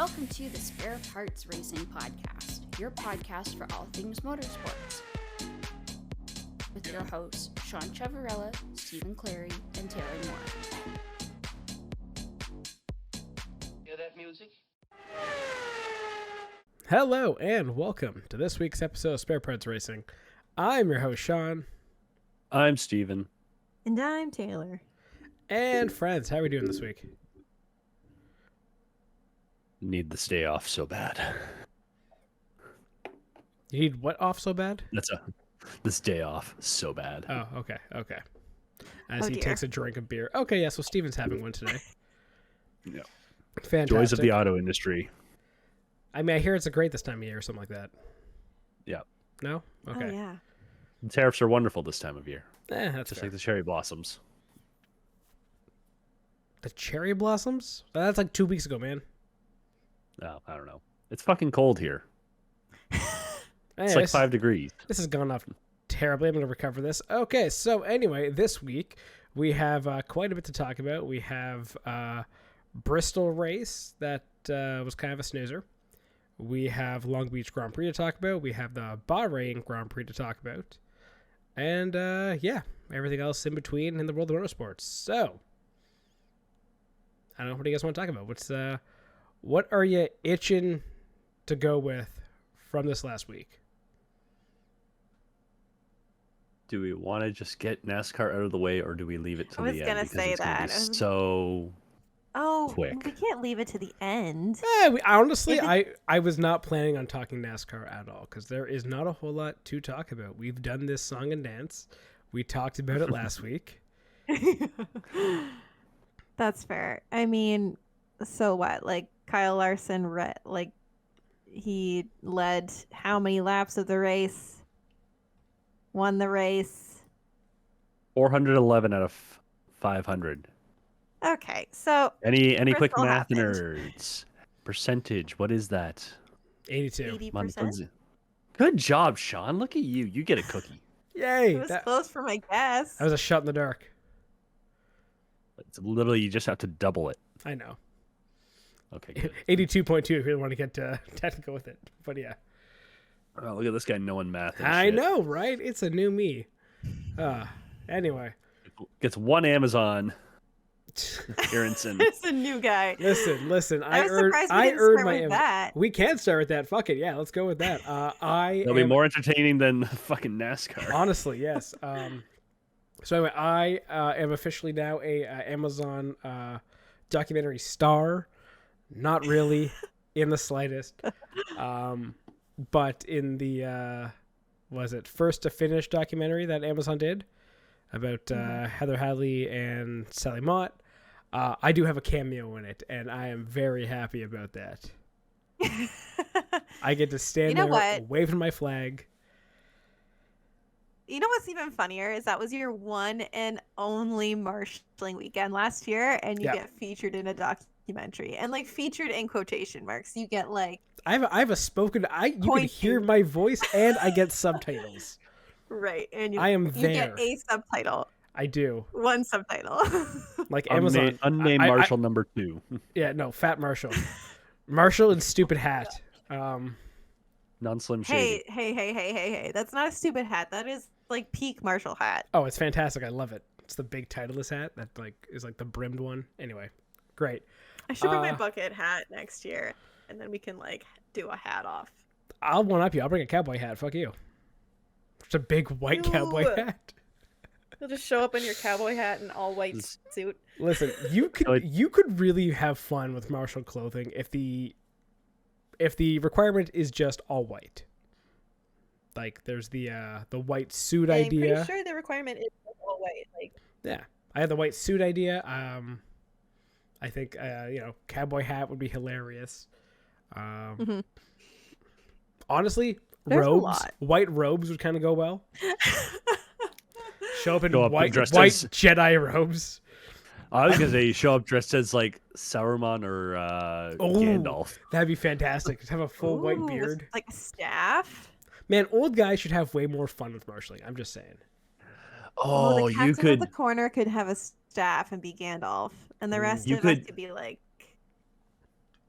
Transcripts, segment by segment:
Welcome to the Spare Parts Racing Podcast, your podcast for all things motorsports. With your hosts, Sean Chavarella, Stephen Clary, and Taylor Moore. Hear that music? Hello and welcome to this week's episode of Spare Parts Racing. I'm your host, Sean. I'm Steven. And I'm Taylor. And friends, how are we doing this week? Need the stay off so bad. You need what off so bad? This day off so bad. Oh, okay. As he dear. takes a drink of beer. Okay, yeah, so Steven's having one today. Yeah. Fantastic. Joys of the auto industry. I mean, I hear it's a great this time of year or something like that. Yeah. No? Okay. Oh, yeah. The tariffs are wonderful this time of year. That's Just fair. like the cherry blossoms. The cherry blossoms? That's like 2 weeks ago, man. Oh, I don't know. It's fucking cold here. It's Anyways, like 5 degrees. This has gone off terribly. I'm going to recover this. Okay, so anyway, this week we have quite a bit to talk about. We have Bristol race that was kind of a snoozer. We have Long Beach Grand Prix to talk about. We have the Bahrain Grand Prix to talk about. And yeah, everything else in between in the world of motorsports. So, I don't know, what do you guys want to talk about? What are you itching to go with from this last week? Do we want to just get NASCAR out of the way, or do we leave it to I was the end? gonna Because say it's gonna that. be I was- so Oh, quick. we can't leave it to the end. Honestly, Is I was not planning on talking NASCAR at all because there is not a whole lot to talk about. We've done this song and dance. We talked about it last week. That's fair. I mean, so what? Like, Kyle Larson, he led how many laps of the race? Won the race. 411 out of 500. Okay, so Any quick Bristol math happened. nerds? Percentage, what is that? 82. 80%. Good job, Sean. Look at you. You get a cookie. Yay! It was That close for my guess. was a shot in the dark. It's literally, you just have to double it. I know. Okay, good. 82.2 if you really want to get technical with it. But yeah. Oh, look at this guy knowing math. And I shit. know, right? It's a new me. Anyway. Gets one Amazon appearance and It's a new guy. Listen. I was surprised we didn't earned start my with that. We can start with that. Fuck it. Yeah, let's go with that. it'll be more entertaining than fucking NASCAR. Honestly, yes. So anyway, I am officially now a Amazon documentary star. Not really, in the slightest. But in the was it first to finish documentary that Amazon did about Heather Hadley and Sally Mott, I do have a cameo in it, and I am very happy about that. I get to stand You know there what? waving my flag. You know what's even funnier is that was your one and only marshalling weekend last year, and you Yeah. get featured in a documentary, and like featured in quotation marks. You get like I have a spoken. You can Pointing. hear my voice, and I get subtitles. right, and you, I am you there. get a subtitle, I do. one subtitle. Like Amazon. Unnamed I- Marshall number 2. Yeah, no, Fat Marshall. Marshall and stupid hat. Non-slim shady. Hey! That's not a stupid hat. That is like peak Marshall hat. Oh, it's fantastic. I love it. It's the big Titleist hat that is like the brimmed one. Anyway, great. I should bring my bucket hat next year, and then we can like do a hat off. I'll one up you. I'll bring a cowboy hat. Fuck you. It's a big white cowboy Ew. hat. You'll just show up in your cowboy hat and all white suit. Listen, you could really have fun with Marshall clothing if the requirement is just all white. Like there's the white suit I'm idea. pretty sure the requirement is all white. Like Yeah, I had the white suit idea. I think cowboy hat would be hilarious. Honestly, There's a robes, lot. white robes would kind of go well. Show up in Show up white dressed white as- Jedi robes. I was going to say show up dressed as like Sauron or Gandalf. That'd be fantastic. Just have a full white ooh, with, beard. like a staff. Man, old guys should have way more fun with marshalling. I'm just saying. Oh, the you captain could. of the corner could have a staff and be Gandalf, and the rest You of us could- could be like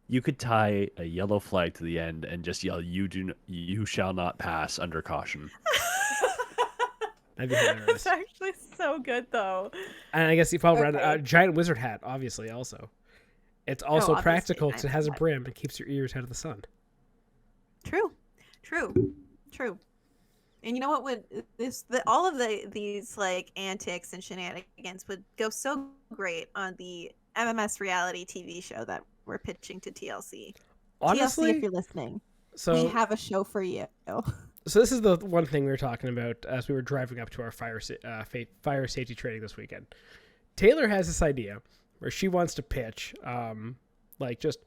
You could tie a yellow flag to the end and just yell, "You shall not pass under caution." That'd be hilarious. It's actually so good, though. And I guess you follow around Okay. a giant wizard hat, obviously, also. It's also obviously, practical because it giant has a hat. brim and keeps your ears out of the sun. True. And you know what would all of these like antics and shenanigans would go so great on the MMS reality TV show that we're pitching to TLC. Honestly, TLC, if you're listening, so we have a show for you. So this is the one thing we were talking about as we were driving up to our fire safety training this weekend. Taylor has this idea where she wants to pitch, like just,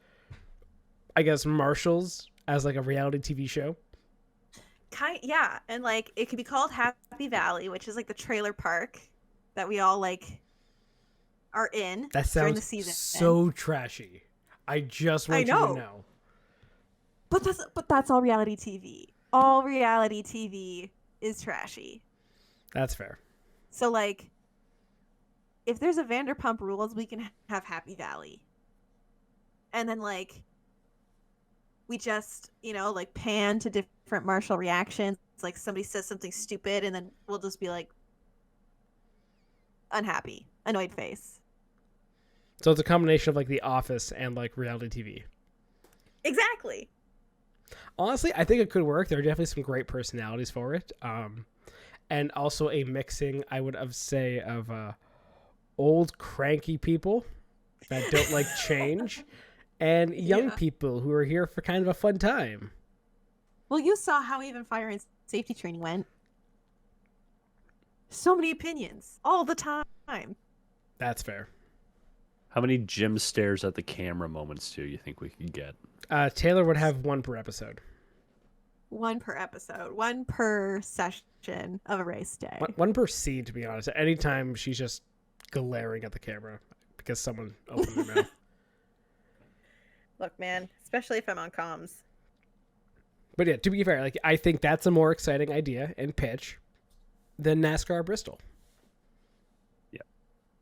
I guess, marshals as like a reality TV show. Yeah, and like it could be called Happy Valley, which is like the trailer park that we all like are in That during the sounds season. so trashy. I just want you to know. But that's all reality TV. All reality TV is trashy. That's fair. So like, if there's a Vanderpump Rules, we can have Happy Valley, and then like, we just like pan to different martial reactions. It's like somebody says something stupid, and then we'll just be like, unhappy, annoyed face. So it's a combination of like The Office and like reality TV. Exactly. Honestly, I think it could work. There are definitely some great personalities for it. And also a mixing, I would say, of old cranky people that don't like change and young people who are here for kind of a fun time. Well, you saw how even fire and safety training went. So many opinions all the time. That's fair. How many Jim stares at the camera moments do you think we could get? Taylor would have one per episode. One per episode. One per session of a race day. One per scene, to be honest. Anytime she's just glaring at the camera because someone opened their mouth. Look, man, especially if I'm on comms. But yeah, to be fair, like I think that's a more exciting idea and pitch than NASCAR Bristol. Yeah.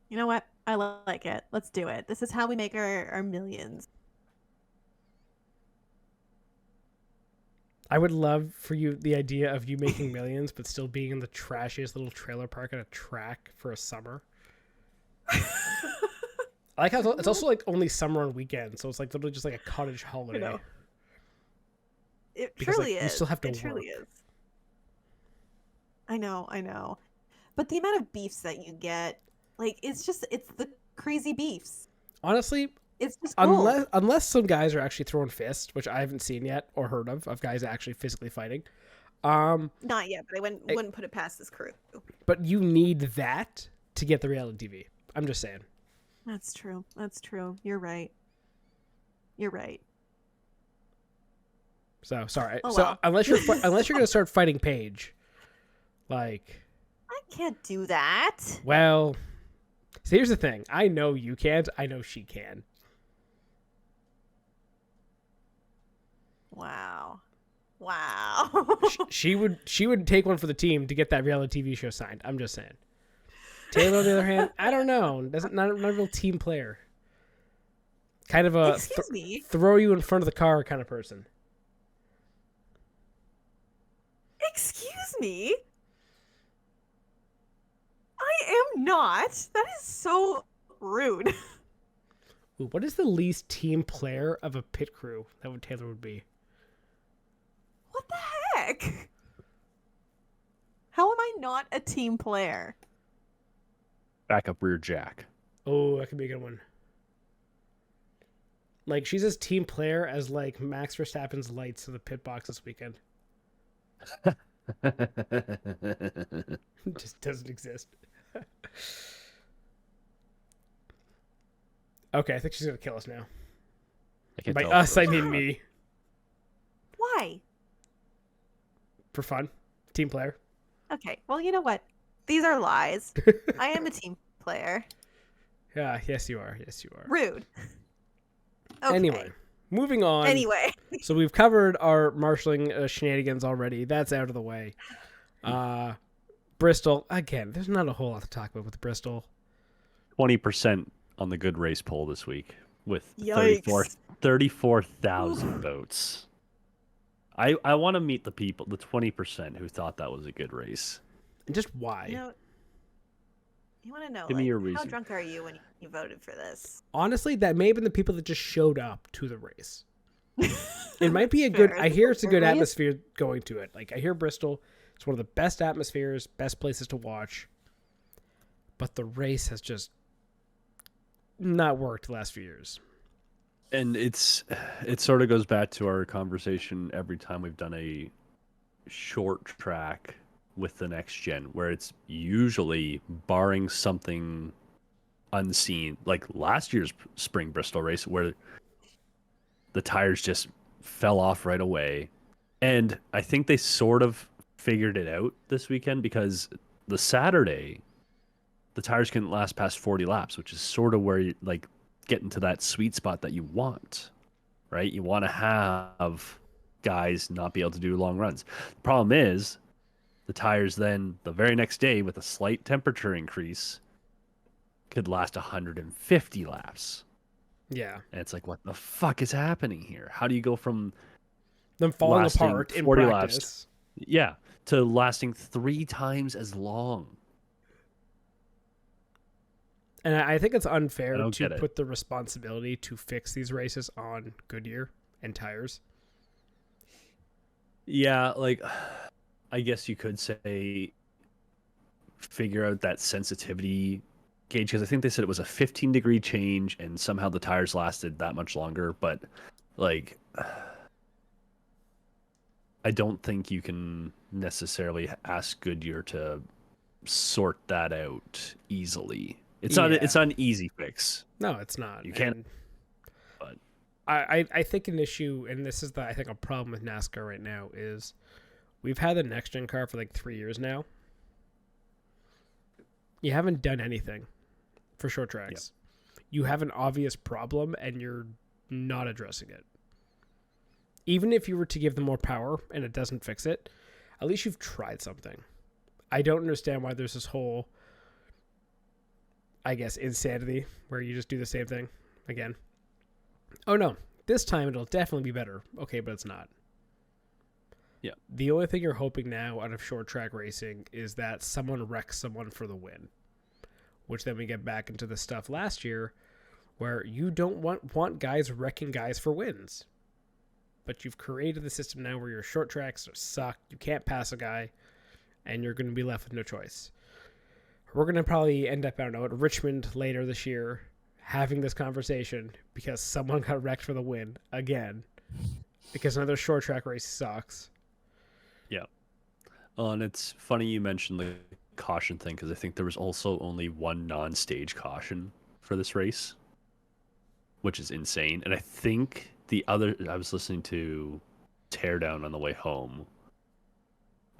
You know what? I like it. Let's do it. This is how we make our millions. I would love for you the idea of you making millions, but still being in the trashiest little trailer park at a track for a summer. I like how it's also like only summer on weekends, so it's like literally just like a cottage holiday. I know. It Because, truly like, is. you still have to It truly work. is. I know. But the amount of beefs that you get, like, it's the crazy beefs. Honestly, It's just cool. unless some guys are actually throwing fists, which I haven't seen yet or heard of guys actually physically fighting. Not yet, but I wouldn't put it past this crew. But you need that to get the reality TV. I'm just saying. That's true. You're right. So sorry. Oh, so well. unless you're gonna start fighting Paige, like, I can't do that. well, see, here's the thing. I know you can't. I know she can. Wow. She would take one for the team to get that reality TV show signed. I'm just saying. Taylor, on the other hand, I don't know. Not a real team player. Kind of a Excuse me. throw you in front of the car kind of person. Excuse me. I am not. That is so rude. Ooh, what is the least team player of a pit crew that Taylor would be? What the heck? How am I not a team player? Backup rear jack. Oh, that could be a good one. Like, she's as team player as, like, Max Verstappen's lights to the pit box this weekend. Just doesn't exist. Okay, I think she's gonna kill us now. By us, I mean me. Why? For fun. Team player. Okay, well, you know what? These are lies. I am a team player. Yeah, yes you are. Rude. Okay. Anyway, moving on. Anyway. So we've covered our marshalling shenanigans already. That's out of the way. Bristol, again, there's not a whole lot to talk about with Bristol. 20% on the good race poll this week with Yikes. 34,000 votes. I want to meet the people, the 20% who thought that was a good race. And just why? You want to know, Give me your how reason. drunk are you when you voted for this? Honestly, that may have been the people that just showed up to the race. It might be a good. I hear it's a good atmosphere going to it. Like I hear Bristol, it's one of the best atmospheres, best places to watch. But the race has just not worked the last few years. And it sort of goes back to our conversation every time we've done a short track with the next gen, where it's usually, barring something unseen, like last year's spring Bristol race, where the tires just fell off right away. And I think they sort of figured it out this weekend, because the Saturday, the tires couldn't last past 40 laps, which is sort of where you like get into that sweet spot that you want, right? You want to have guys not be able to do long runs. The problem is the tires then the very next day, with a slight temperature increase, could last 150 laps. Yeah. And it's like, what the fuck is happening here? How do you go from them falling apart in 40 practice laps, to lasting 3 times as long? And I think it's unfair to to put the responsibility to fix these races on Goodyear and tires. Yeah, like, I guess you could say figure out that sensitivity gauge, because I think they said it was a 15-degree change and somehow the tires lasted that much longer. But, like, I don't think you can necessarily ask Goodyear to sort that out easily. It's not an easy fix. No, it's not. You can't. But I think an issue, and this is I think a problem with NASCAR right now, is we've had the next gen car for like 3 years now. You haven't done anything for short tracks. Yep. You have an obvious problem and you're not addressing it. Even if you were to give them more power and it doesn't fix it, at least you've tried something. I don't understand why there's this whole, I guess, insanity where you just do the same thing again. Oh no, this time it'll definitely be better. Okay, but it's not. Yeah. The only thing you're hoping now out of short track racing is that someone wrecks someone for the win. Which then we get back into the stuff last year where you don't want guys wrecking guys for wins. But you've created the system now where your short tracks suck, you can't pass a guy, and you're going to be left with no choice. We're going to probably end up, I don't know, at Richmond later this year having this conversation because someone got wrecked for the win again because another short track race sucks. Yeah. And it's funny you mentioned the caution thing, because I think there was also only one non-stage caution for this race, which is insane. And I think I was listening to Teardown on the way home.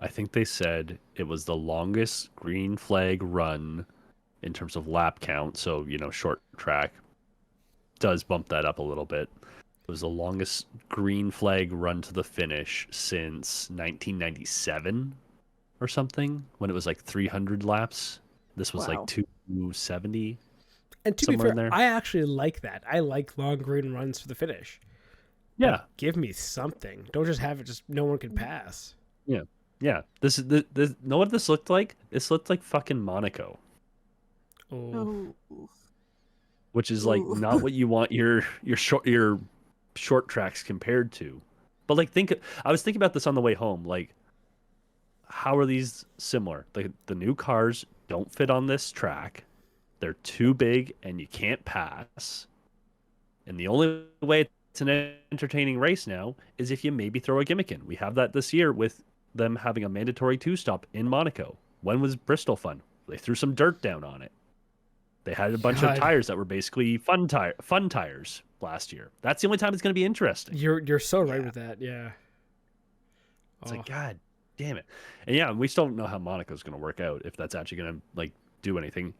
I think they said it was the longest green flag run in terms of lap count. So, short track does bump that up a little bit. It was the longest green flag run to the finish since 1997 or something, when it was like 300 laps. This was like 270. And to be fair, I actually like that. I like long green runs for the finish. Yeah. But give me something. Don't just have it just no one can pass. Yeah. Yeah. This know what this looked like? This looked like fucking Monaco. Oh. Which is like not what you want your short tracks compared to. But like I was thinking about this on the way home, like, how are these similar? The new cars don't fit on this track. They're too big and you can't pass. And the only way it's an entertaining race now is if you maybe throw a gimmick in. We have that this year with them having a mandatory 2-stop in Monaco. When was Bristol fun? They threw some dirt down on it. They had a bunch of tires that were basically fun tires last year. That's the only time it's going to be interesting. You're so right with that, yeah. It's like, God damn it. And yeah, we still don't know how Monaco's going to work out, if that's actually going to like do anything.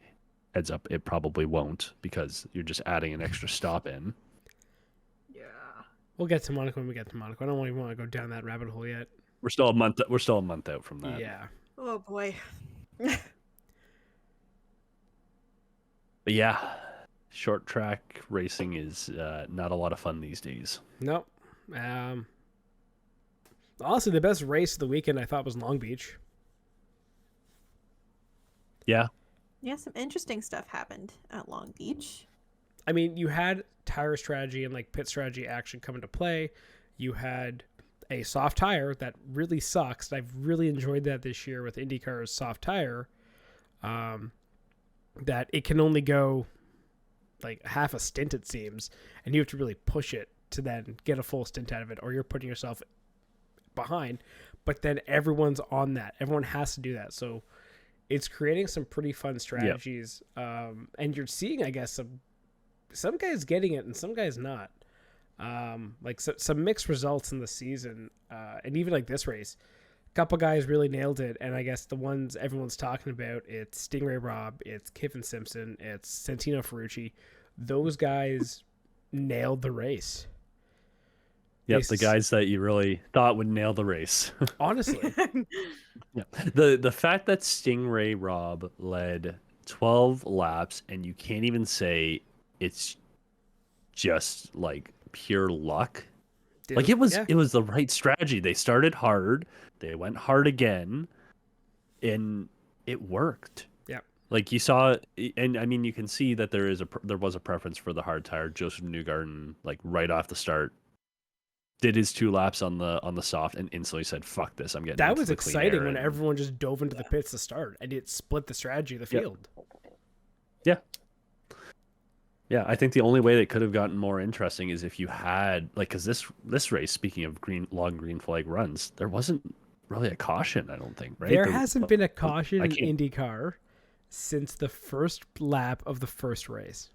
Heads up, it probably won't, because you're just adding an extra stop in. Yeah. We'll get to Monaco when we get to Monaco. I don't even want to go down that rabbit hole yet. We're still a month out from that. Yeah. Oh boy. But yeah, Short track racing is not a lot of fun these days. Nope. Honestly, the best race of the weekend I thought was Long Beach. Yeah. Yeah, some interesting stuff happened at Long Beach. I mean, you had tire strategy and like pit strategy action come into play. You had a soft tire that really sucks. I've really enjoyed that this year with IndyCar's soft tire. That it can only go like half a stint, it seems, and you have to really push it to then get a full stint out of it, or you're putting yourself behind. But then everyone's on that. Everyone has to do that. So it's creating some pretty fun strategies. Yep. And you're seeing, I guess, some guys getting it and some guys not. Like some mixed results in the season. And even like this race, a couple guys really nailed it. And I guess the ones everyone's talking about, it's Stingray Robb, it's Kiffin Simpson, it's Santino Ferrucci. Those guys nailed the race. Yep, the guys that you really thought would nail the race. Honestly. Yeah. The fact that Stingray Robb led 12 laps and you can't even say it's just like pure luck. Dude, like it was the right strategy. They started hard, they went hard again, and it worked. Yeah. Like you saw, and I mean you can see that there was a preference for the hard tire. Joseph Newgarden, like right off the start, did his 2 laps on the soft and instantly said, "Fuck this! I'm getting." That into was the clean exciting air," when everyone just dove into the pits to start, and it split the strategy of the field. Yeah. Yeah, I think the only way that could have gotten more interesting is if you had because this race, speaking of long green flag runs, there wasn't really a caution. I don't think. Right? There hasn't been a caution in can't... IndyCar since the first lap of the first race.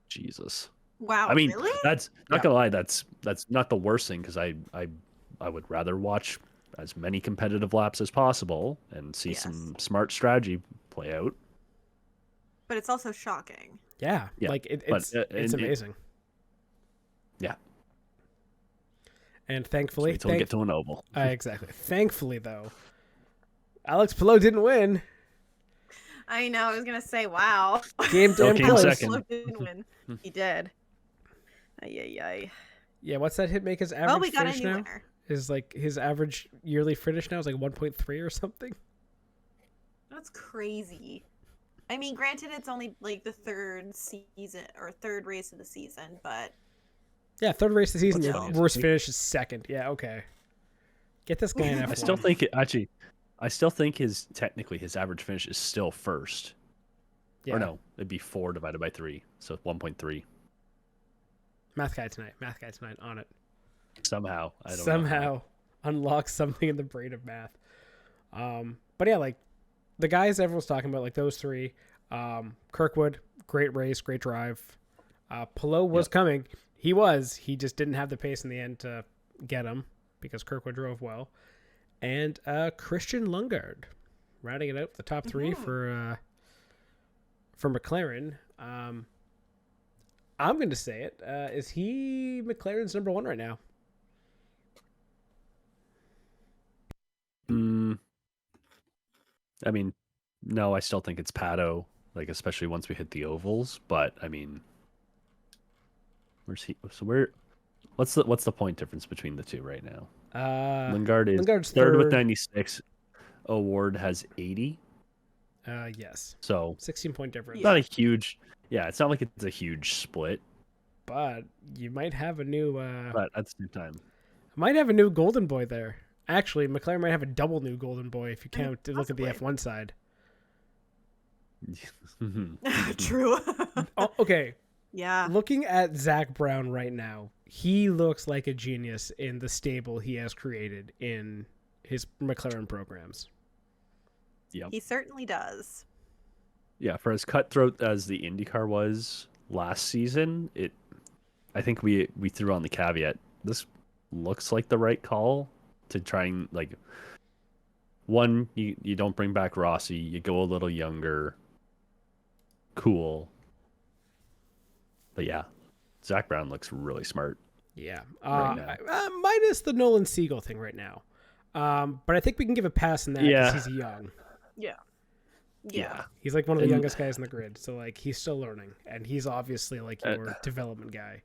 Jesus. Wow. I mean, really? that's not gonna lie. That's not the worst thing because I would rather watch as many competitive laps as possible and see some smart strategy play out. But it's also shocking. Yeah. Like it's amazing. Yeah. And thankfully, until we get to an oval. Exactly. Thankfully, though, Alex Palou didn't win. I know. I was gonna say, wow. Game second. Didn't win. He did. Ay. Yeah, what's that hit make his average Well, we got finish a new now? winner. His average yearly finish now is like 1.3 or something. That's crazy. I mean, granted, it's only like the third race of the season, but yeah, third race of the season. That's Your fine. worst finish is second. Yeah, okay. Get this guy in F1. I still think his average finish is still first. Yeah. Or no, it'd be 4 divided by 3, so 1.3. Math guy tonight on it. Somehow, I don't know. Somehow unlock something in the brain of math. But yeah, like the guys everyone's talking about, like those three. Kirkwood, great race, great drive. Palou was coming. He just didn't have the pace in the end to get him because Kirkwood drove well. And Christian Lundgaard rounding it out the top 3 for McLaren. I'm going to say it. Is he McLaren's number 1 right now? I mean, no, I still think it's Pato, like especially once we hit the ovals. But I mean, where's he? So what's the point difference between the two right now? Lundgaard's third with 96. O'Ward has 80. Yes. So 16-point difference. Not a huge. Yeah, it's not like it's a huge split. But you might have a new. But at the same time, might have a new golden boy there. Actually, McLaren might have a double new golden boy if you count to look at the F1 side. True. Oh, okay. Yeah. Looking at Zach Brown right now, he looks like a genius in the stable he has created in his McLaren programs. Yep. He certainly does. Yeah, for as cutthroat as the IndyCar was last season, I think we threw on the caveat. This looks like the right call to try and you don't bring back Rossi, you go a little younger. Cool. But yeah, Zach Brown looks really smart. Yeah. Right Minus the Nolan Siegel thing right now. But I think we can give a pass in that because he's young. Yeah. Yeah. He's like one of the And- youngest guys in the grid, so like he's still learning, and he's obviously like your development guy.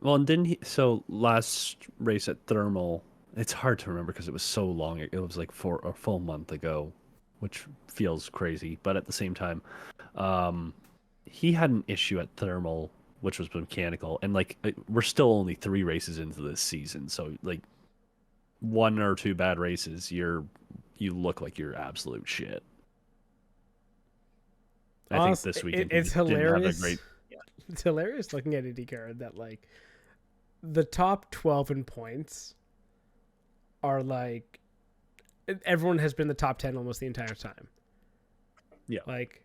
Well, and didn't he? So last race at Thermal, it's hard to remember because it was so long. It was like a full month ago, which feels crazy. But at the same time, he had an issue at Thermal, which was mechanical, and like we're still only 3 races into this season. So like 1 or 2 bad races, you look like you're absolute shit. I think this weekend it's he didn't have a hilarious. great. It's hilarious looking at IndyCar that like the top 12 in points are like everyone has been the top 10 almost the entire time. Yeah. Like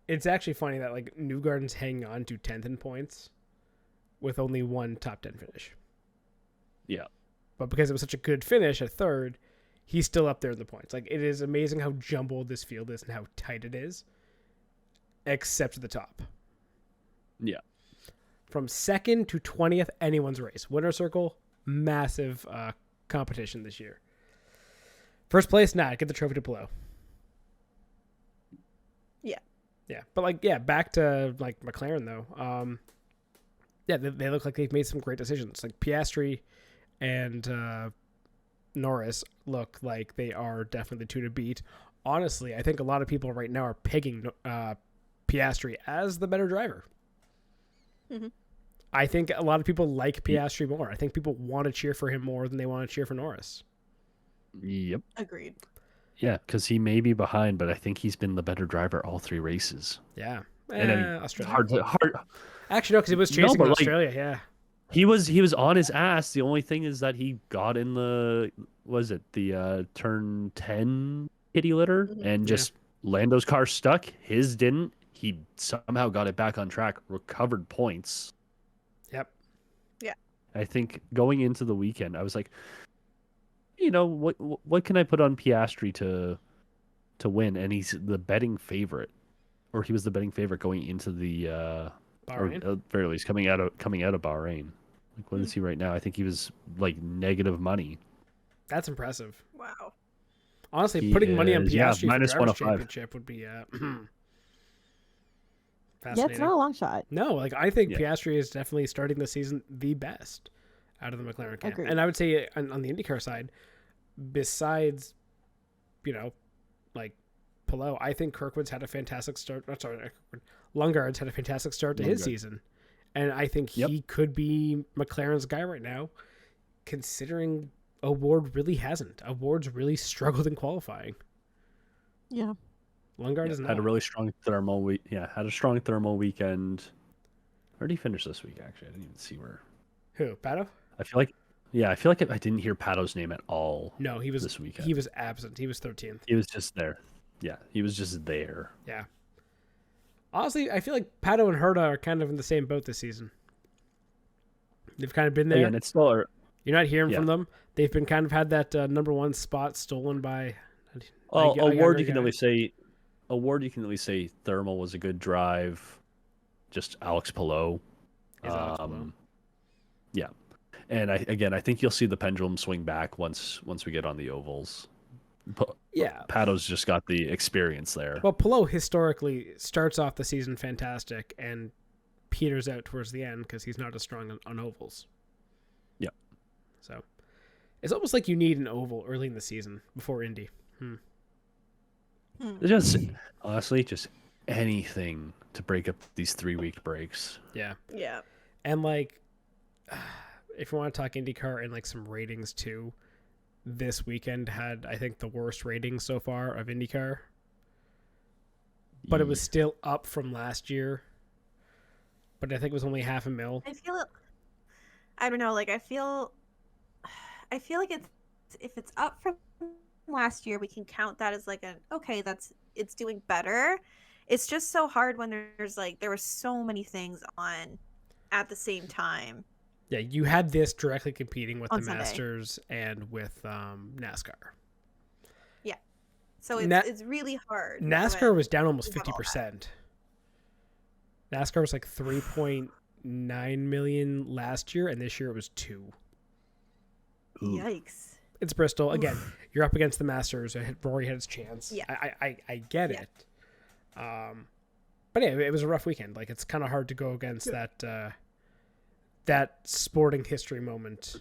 it's actually funny that like Newgarden's hanging on to 10th in points with only 1 top 10 finish. Yeah. But because it was such a good finish at 3rd, he's still up there in the points. Like it is amazing how jumbled this field is and how tight it is, except at the top. Yeah. From 2nd to 20th, anyone's race. Winner circle, massive competition this year. First place, get the trophy to Pillow. Yeah. Yeah, but like, back to like McLaren though. They look like they've made some great decisions. Like Piastri and Norris look like they are definitely the 2 to beat. Honestly, I think a lot of people right now are pegging Piastri as the better driver. Mm-hmm. I think a lot of people like Piastri more. I think people want to cheer for him more than they want to cheer for Norris. Yep. Agreed. Yeah, because he may be behind, but I think he's been the better driver all 3 races. Yeah. And I mean, Australia. hard. Actually, no, because he was chasing but, in like, Australia, yeah. He was on his ass. The only thing is that he got in the turn 10 kitty litter and just Lando's car stuck. His didn't. He somehow got it back on track, recovered points. Yep. Yeah. I think going into the weekend, I was like, what can I put on Piastri to win? And he's the betting favorite, or he was the betting favorite going into the Bahrain? or at very least coming out of Bahrain. Like, what is he right now? I think he was like negative money. That's impressive. Wow. Honestly, He putting money on is, yeah, Piastri minus for Drivers' 105. Championship would be Yeah, fascinating. it's not a long shot. No, like I think Yeah. Piastri is definitely starting the season the best out of the McLaren camp. Agreed. And I would say on the IndyCar side, besides, like Pillow, I think Kirkwood's had a fantastic start. Not sorry, Lundgaard's had a fantastic start to his Lundgaard. season. And I think he could be McLaren's guy right now, considering Award really hasn't. Award's really struggled in qualifying. Yeah. Lundgaard is not. Had a really strong thermal week. Yeah, had a strong thermal weekend. Where did he finish this week? Actually, I didn't even see where. Who? Pato? I feel like I didn't hear Pato's name at all. No, he was this weekend. He was absent. He was 13th. He was just there. Yeah, he was just there. Yeah. Honestly, I feel like Pato and Herta are kind of in the same boat this season. They've kind of been there. Yeah, and it's still. You're not hearing from them. They've been kind of had that number 1 spot stolen by. Award you can at least say Thermal was a good drive. Just Alex Palou. Yeah, and I think you'll see the pendulum swing back once we get on the ovals. Pato's just got the experience there. Well, Palou historically starts off the season fantastic and peters out towards the end because he's not as strong on ovals. Yeah. So it's almost like you need an oval early in the season before Indy. Just honestly, just anything to break up these 3-week breaks. Yeah. Yeah. And like, if you want to talk IndyCar and like some ratings too, this weekend had, I think, the worst ratings so far of IndyCar. But it was still up from last year. But I think it was only $500,000. I don't know, like I feel like if it's up from last year, we can count that as like it's doing better. It's just so hard when there were so many things on at the same time. Yeah, you had this directly competing with On the Sunday. Masters and with NASCAR. Yeah. So it's really hard. NASCAR was down almost you have all 50%. NASCAR was like 3.9 million last year, and this year it was 2. Yikes. it's Bristol again. You're up against the Masters. Rory had his chance. Yeah. I get it. But yeah, it was a rough weekend. Like, it's kind of hard to go against that sporting history moment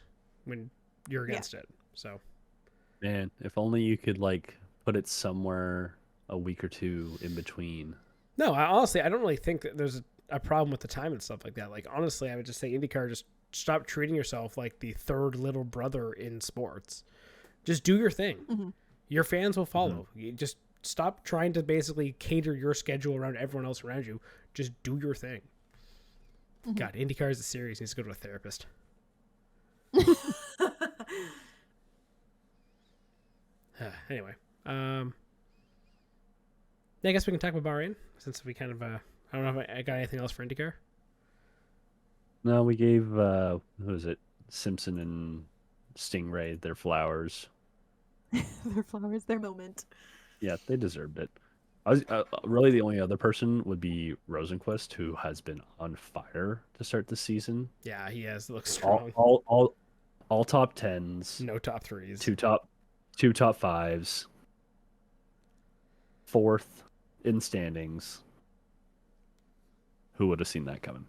when you're against it. So, Man, if only you could like put it somewhere a week or two in between. no, honestly, I don't really think that there's a problem with the time and stuff like that. Like, honestly, I would just say IndyCar, just stop treating yourself like the third little brother in sports. Just do your thing. Mm-hmm. Your fans will follow. You just stop trying to basically cater your schedule around everyone else around you. Just do your thing. Mm-hmm. God, IndyCar is a series. Needs to go to a therapist. Anyway, I guess we can talk about Bahrain since we kind of I don't know if I got anything else for IndyCar. No, we gave who was it? Simpson and Stingray their flowers. Their flowers, their moment. Yeah, they deserved it. I was really the only other person would be Rosenquist, who has been on fire to start the season. Yeah, he has. Looks strong. All top tens. No top threes. Two top fives. Fourth in standings. Who would have seen that coming?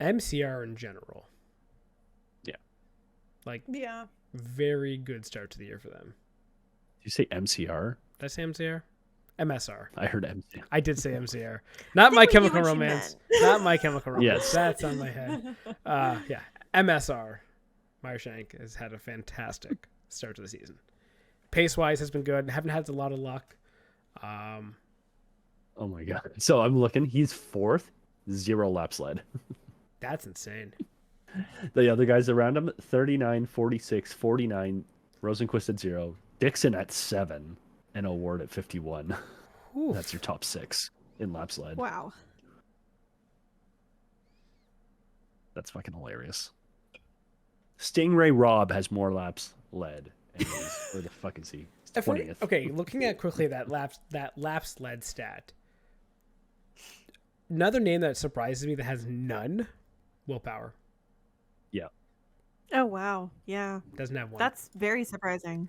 MCR in general. Yeah. Like, Yeah. very good start to the year for them. Did you say MCR? Did I say MCR? MSR. I heard MCR. I did say MCR. Not My we knew Chemical what you Romance. meant. Not My Chemical Romance. Yes. That's on my head. Yeah. MSR. Meyershank has had a fantastic start to the season. Pace-wise has been good. Haven't had a lot of luck. Oh my god. So I'm looking. He's fourth. 0 laps led. That's insane. The other guys around him, 39, 46, 49. Rosenquist at 0. Dixon at 7. And Award at 51. Oof. That's your top 6 in laps led. Wow. That's fucking hilarious. Stingray Rob has more laps led. And where the fuck is he? He's 20th. Okay, looking at quickly that laps led stat. Another name that surprises me that has none, Willpower. Yeah. Oh wow. Yeah. Doesn't have one. That's very surprising.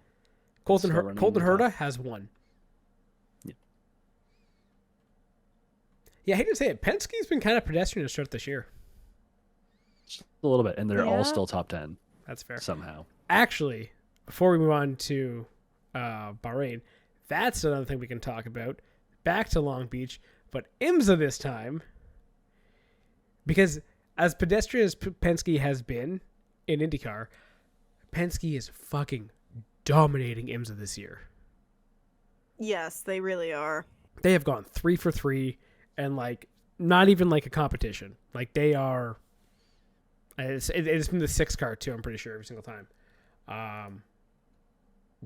Colton Start running Colton in the Herta top. has one. Yeah. Yeah, I hate to say it. Penske's been kind of pedestrian to start this year. Just a little bit. And they're Yeah. all still top 10 That's fair. somehow. Actually, before we move on to Bahrain, that's another thing we can talk about. Back to Long Beach, but IMSA this time. Because as pedestrian as Penske has been in IndyCar, Penske is fucking dominating IMSA this year. Yes, they really are. They have gone 3 for 3 and like not even like a competition. Like they are. It's been the 6 car too. I'm pretty sure every single time.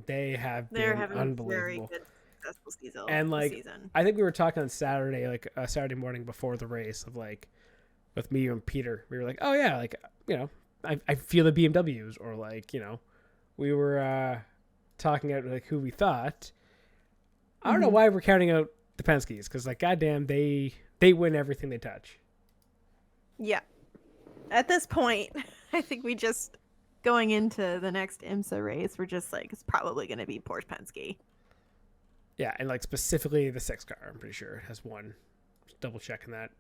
They have They're been having a unbelievable. very good successful season. And like, season. I think we were talking on Saturday, like Saturday morning before the race, of like, with me and Peter, we were like, oh yeah, like, you know, I feel the BMWs, or like, you know, we were talking out like who we thought. I don't know why we're counting out the Penskes, because like, goddamn, they win everything they touch. Yeah. At this point, I think we just, going into the next IMSA race, we're just like, it's probably going to be Porsche Penske. Yeah, and like specifically the 6 car, I'm pretty sure has won. Just double checking that.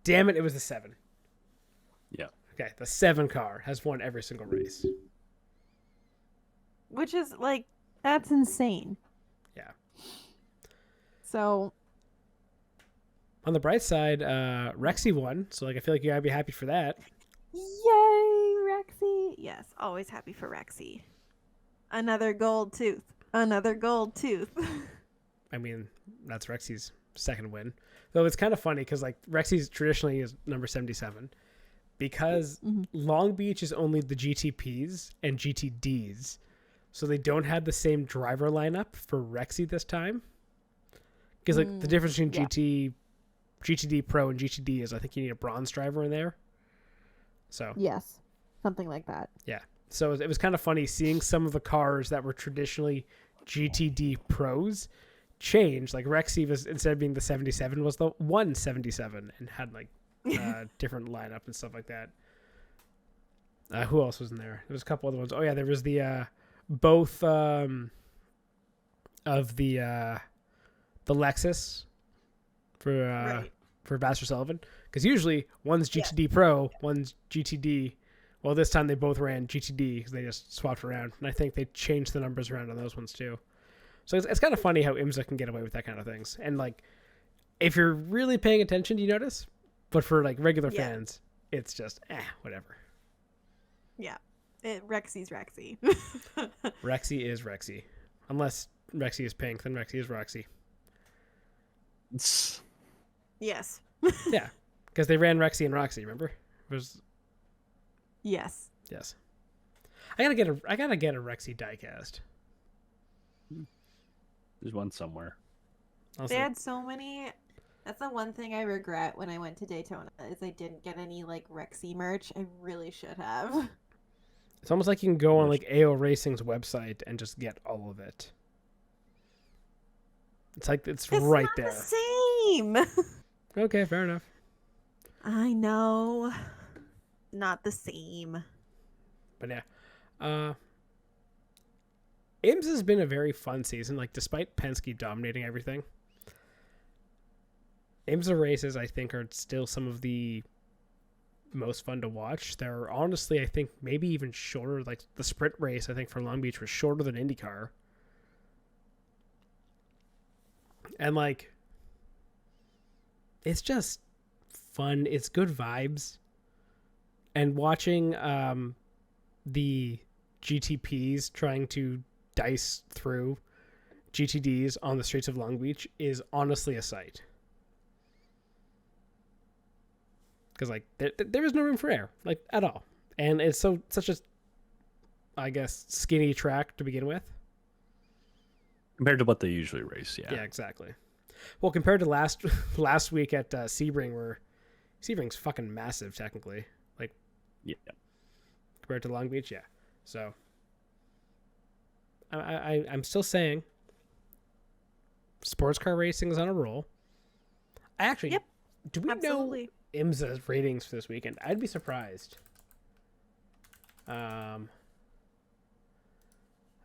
Damn it, it was the 7. Yeah. Okay, the 7 car has won every single race. Which is like, that's insane. Yeah. So, On the bright side, Rexy won, so like I feel like you gotta be happy for that. yay, Rexy. Yes, always happy for Rexy. Another gold tooth. Another gold tooth. I mean, that's Rexy's second win. Though it's kind of funny because like Rexy's traditionally is number 77, because Long Beach is only the GTPs and GTDs, so they don't have the same driver lineup for Rexy this time. Because like the difference between GTD Pro and GTD is I think you need a bronze driver in there. So Yes, something like that. yeah. So it was kind of funny seeing some of the cars that were traditionally GTD Pros change. Like Rexy was, instead of being the 77, was the 177 and had like different lineup and stuff like that. Who else was in there? There was a couple other ones. Oh yeah, there was the both of the Lexus for Vassar Sullivan, because usually one's GTD Pro, one's GTD. Well, this time they both ran GTD because they just swapped around, and I think they changed the numbers around on those ones too. So it's kind of funny how IMSA can get away with that kind of things. And like, if you're really paying attention, you notice. But for like regular fans, it's just whatever. Yeah, Rexy's Rexy. Rexy is Rexy, unless Rexy is pink, then Rexy is Roxy. Yes. Yeah, because they ran Rexy and Roxy. Remember? It was. Yes. Yes. I gotta get a Rexy diecast. There's one somewhere. They had so many. That's the one thing I regret when I went to Daytona is I didn't get any like Rexy merch. I really should have. It's almost like you can go on like AO Racing's website and just get all of it. It's like it's right not there. The same. Okay, fair enough. I know. Not the same. But yeah. IMSA's been a very fun season. Like, despite Penske dominating everything, IMSA races, I think, are still some of the most fun to watch. They're honestly, I think, maybe even shorter. Like, the sprint race, I think, for Long Beach was shorter than IndyCar. And, like, it's just fun. It's good vibes. And watching the GTPs trying to dice through GTDs on the streets of Long Beach is honestly a sight. Because, like, there is no room for air, like, at all. And it's such a, I guess, skinny track to begin with. Compared to what they usually race, yeah. Yeah, exactly. Well, compared to last week at Sebring, where Sebring's fucking massive, technically. Like, yeah. Compared to Long Beach, yeah. So, I'm still saying sports car racing is on a roll. I actually, do we know IMSA's ratings for this weekend? I'd be surprised. I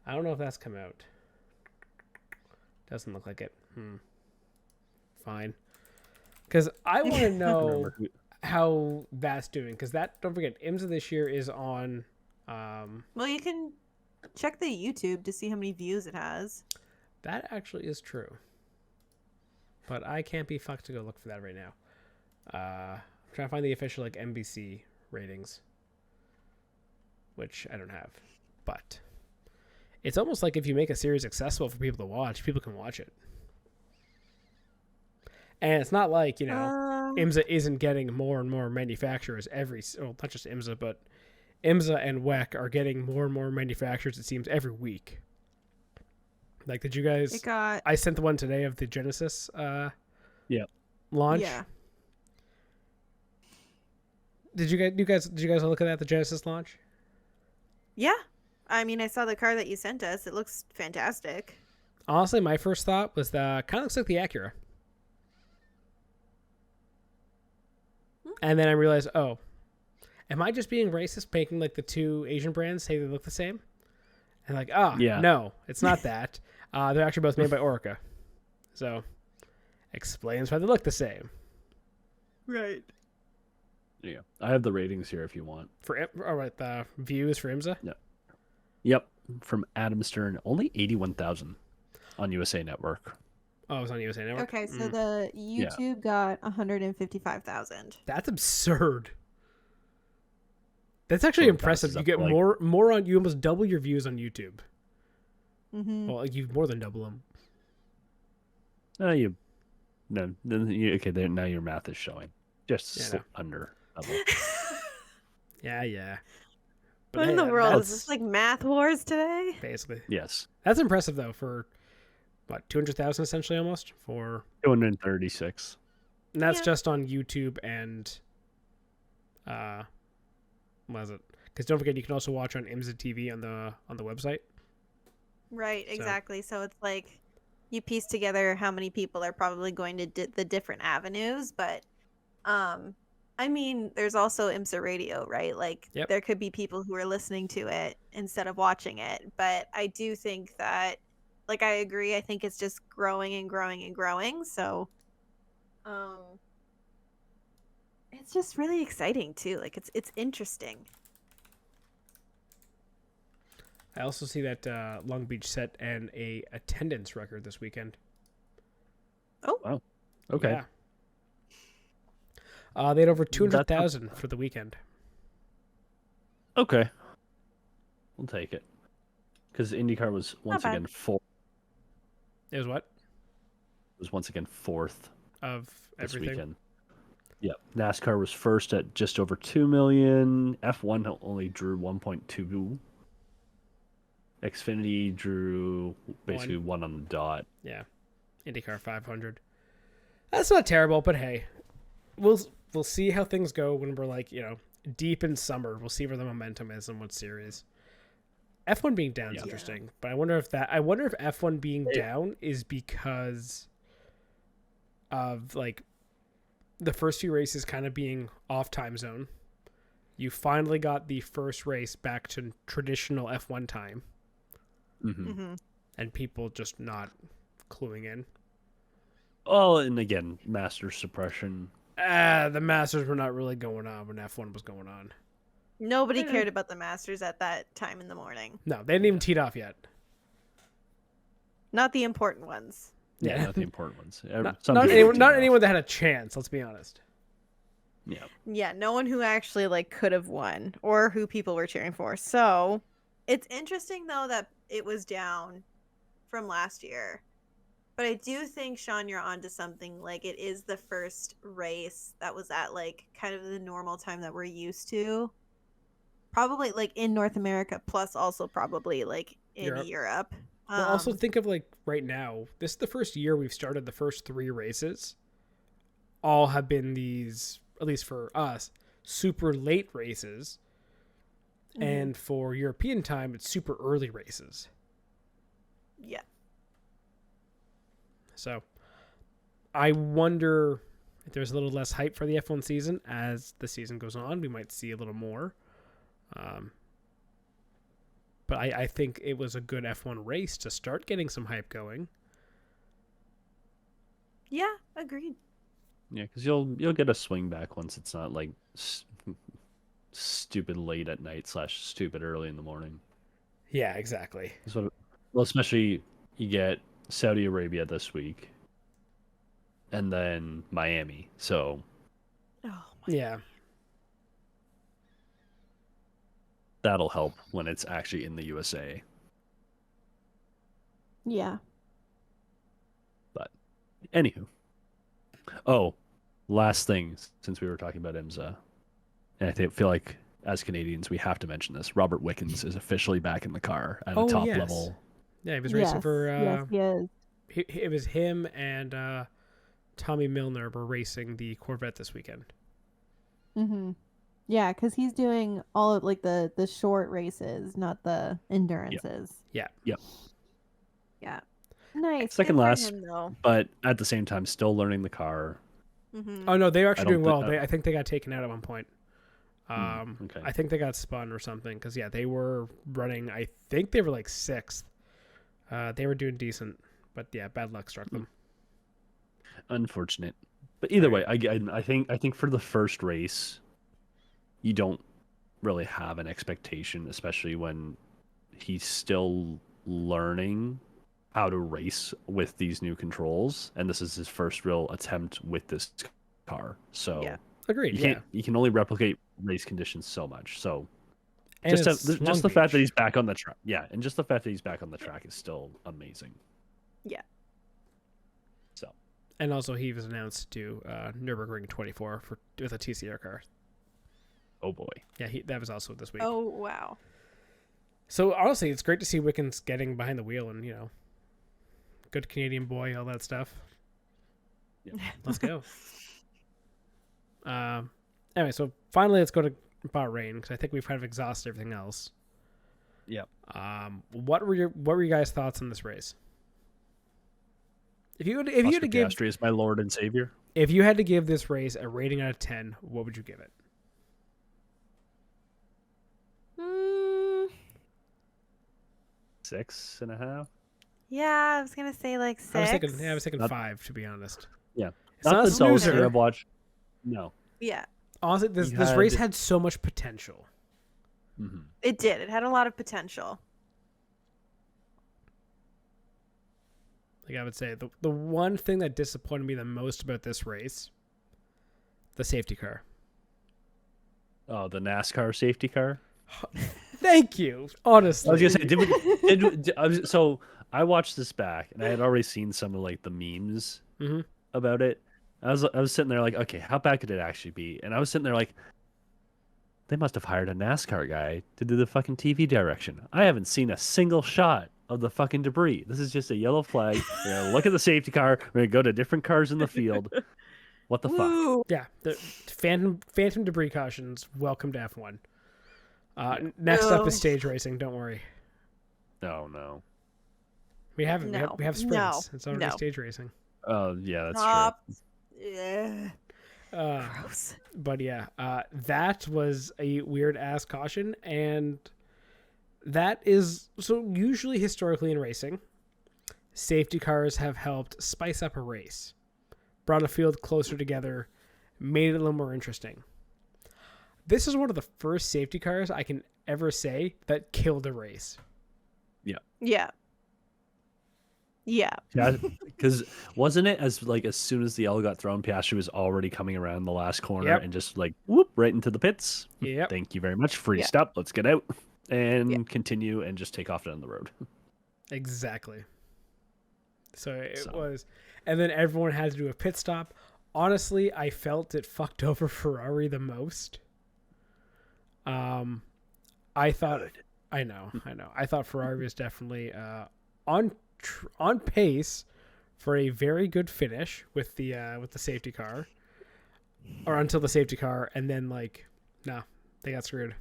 don't know if that's come out. Doesn't look like it. Fine. Because I want to know how that's doing. Because don't forget, IMSA this year is on... well, you can check the YouTube to see how many views it has. That actually is true. But I can't be fucked to go look for that right now. I'm trying to find the official like NBC ratings, which I don't have. But it's almost like if you make a series accessible for people to watch, people can watch it. And it's not like, IMSA isn't getting more and more manufacturers not just IMSA, but IMSA and WEC are getting more and more manufacturers, it seems, every week. Like, did you guys... I sent the one today of the Genesis launch. Yeah. Did you guys look at that, the Genesis launch? Yeah. I mean, I saw the car that you sent us. It looks fantastic. Honestly, my first thought was kind of looks like the Acura. And then I realized, oh, am I just being racist, making like the two Asian brands say they look the same? And like, no, it's not that. They're actually both made by Orica. So, explains why they look the same. Right. Yeah. I have the ratings here if you want. All right, the views for IMSA? Yep. From Adam Stern, only 81,000 on USA Network. Oh, it was on USA Network? Okay, so the YouTube got 155,000. That's absurd. That's actually impressive. You get more on... You almost double your views on YouTube. Mm-hmm. Well, you more than double them. Now your math is showing. Just under double. Yeah. What in the world? Is this like math wars today? Basically. Yes. That's impressive, though, for... What, 200,000 essentially almost? For 236. And that's just on YouTube and what is it? Because don't forget, you can also watch on IMSA TV on the website. Right, exactly. So it's like you piece together how many people are probably going to the different avenues, but I I mean, there's also IMSA radio, right? Like, Yep. there could be people who are listening to it instead of watching it. But I do think that, like, I agree. I think it's just growing and growing and growing. So, it's just really exciting too. Like, it's interesting. I also see that Long Beach set a attendance record this weekend. Oh, Wow. Okay. Yeah. They had over 200,000 for the weekend. Okay. We'll take it. Because IndyCar was once bad. again fourth. It was what? Was once again fourth Of this everything? weekend. Yep. NASCAR was first at just over 2 million. F1 only drew 1.2. Xfinity drew basically one on the dot. Yeah. IndyCar 500. That's not terrible, but hey, we'll see how things go when we're like, deep in summer. We'll see where the momentum is and what series. F1 being down is interesting, but I wonder if F1 being down is because of like the first few races kind of being off time zone. You finally got the first race back to traditional F1 time. Mm-hmm. And people just not cluing in. Oh, and again, Masters suppression. The Masters were not really going on when F1 was going on. nobody cared about the Masters at that time in the morning. No, they didn't even teed off yet. Not the important ones. Yeah, not the important ones. Not anyone that had a chance, let's be honest. Yeah. Yeah, no one who actually like could have won or who people were cheering for. So it's interesting though that it was down from last year. But I do think, Sean, you're onto something. Like, it is the first race that was at like kind of the normal time that we're used to. Probably like in North America, plus also probably like in Europe. Well, also think of like right now, this is the first year we've started the first 3 races. All have been these, at least for us, super late races. Mm-hmm. And for European time, it's super early races. Yeah. So I wonder if there's a little less hype for the F1 season as the season goes on. We might see a little more. But I think it was a good F1 race to start getting some hype going. Yeah, agreed. Yeah, because you'll get a swing back once it's not like stupid late at night / stupid early in the morning. Yeah, exactly. Well, especially you get Saudi Arabia this week, and then Miami. So, yeah, that'll help when it's actually in the USA. Yeah. But, anywho. Oh, last thing, since we were talking about IMSA, and I feel like as Canadians we have to mention this. Robert Wickens is officially back in the car at a top level. Yeah, he was racing for. Yes, he is. It was him and Tommy Milner were racing the Corvette this weekend. Mm-hmm. Yeah, because he's doing all of like the short races, not the endurances. Yeah. Yep. Yeah. Nice. Second Good for last, him, but at the same time still learning the car. Mm-hmm. Oh no, they were actually doing well. I think they got taken out at one point. Okay. I think they got spun or something because they were running. I think they were like 6th. They were doing decent, but yeah, bad luck struck them. Unfortunate, but either way, I think for the first race, you don't really have an expectation, especially when he's still learning how to race with these new controls, and this is his first real attempt with this car. So agreed. You can only replicate race conditions so much. So and just the fact that he's back on the track, and just the fact that he's back on the track is still amazing. Yeah. So, and also he was announced to do Nürburgring 24 with a TCR car. Oh boy. Yeah, that was also this week. Oh wow. So honestly, it's great to see Wickens getting behind the wheel and good Canadian boy, all that stuff. Yeah. Let's go. Anyway, so finally, let's go to Bahrain because I think we've kind of exhausted everything else. Yep. What were your guys' thoughts on this race? If you had to give Piastri is my Lord and Savior. If you had to give this race a rating out of 10, what would you give it? 6.5. Yeah, I was gonna say like 6. I was thinking Not- 5, to be honest. Yeah. It's Not not a the dullest snoozer. thing I've watched. No. Yeah, Honestly, this race had so much potential. Mm-hmm. it did. It had a lot of potential. Like I would say, the one thing that disappointed me the most about this race, the safety car. Oh, the NASCAR safety car. Thank you. Honestly, I was gonna say, so I watched this back, and I had already seen some of like the memes Mhm. about it. I was sitting there like, okay, how bad could it actually be? And I was sitting there like, they must have hired a NASCAR guy to do the fucking TV direction. I haven't seen a single shot of the fucking debris. This is just a yellow flag. We're gonna look at the safety car. We're gonna go to different cars in the field. What the fuck? Woo! Yeah, the phantom debris cautions. Welcome to F1. Next up is stage racing. Don't worry, No. we have No. we have sprints. No. It's already No. stage racing. Oh yeah, that's Stop. true. Yeah. Gross. But yeah, that was a weird ass caution, and that is so usually historically in racing, safety cars have helped spice up a race, brought a field closer together, made it a little more interesting. This is one of the first safety cars I can ever say that killed a race. Yeah. Yeah, because wasn't it as soon as the L got thrown, Piastri was already coming around the last corner Yep. and just like whoop right into the pits. Yep. Thank you very much. Free stop. Let's get out and continue and just take off down the road. Exactly. So it was, and then everyone had to do a pit stop. Honestly, I felt it fucked over Ferrari the most. I thought, I know. I thought Ferrari was definitely on pace for a very good finish with the safety car, or until the safety car, and then they got screwed.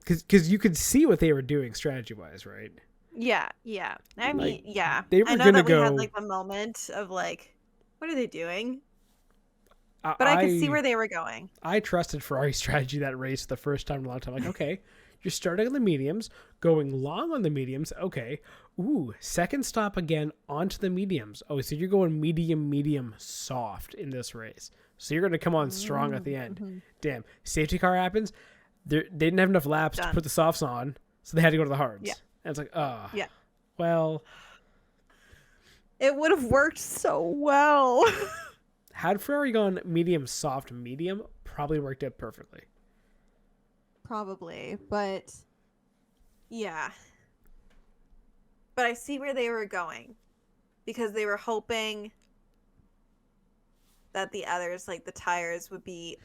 Because you could see what they were doing strategy wise, right? Yeah. I mean, yeah. they were I know gonna that we had go- like the moment of like, what are they doing? But I could see where they were going. I trusted Ferrari's strategy that race the first time in a long time. Like, okay, you're starting on the mediums, going long on the mediums. Okay. Ooh, second stop again onto the mediums. Oh, so you're going medium, soft in this race. So you're going to come on strong at the end. Damn. Safety car happens. They didn't have enough laps to put the softs on, so they had to go to the hards. Yeah. And it's like, oh. Yeah. Well. It would have worked so well. Had Ferrari gone medium, soft, medium, probably worked out perfectly. Probably, but yeah. But I see where they were going, because they were hoping that the others, like the tires, would be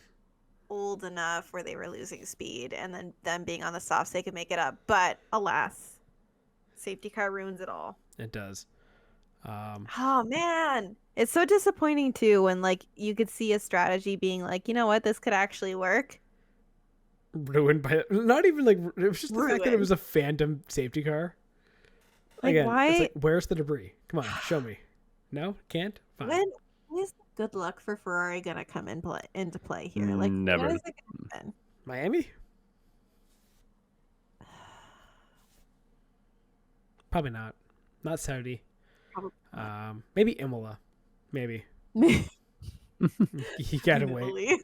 old enough where they were losing speed, and then them being on the softs, they could make it up. But alas, safety car ruins it all. It does. Oh man, it's so disappointing too when like you could see a strategy being like, you know what, this could actually work. Ruined by not even like it was just the fact that it Ruined. was a phantom safety car. Like, Again, why? it's like, where's the debris? Come on, show me. No, can't. Fine. When is good luck for Ferrari gonna come into play here? Like, Never. when is it gonna happen? Miami? Probably not. Not Saudi. Probably Maybe Imola. Maybe. You gotta wait. Italy.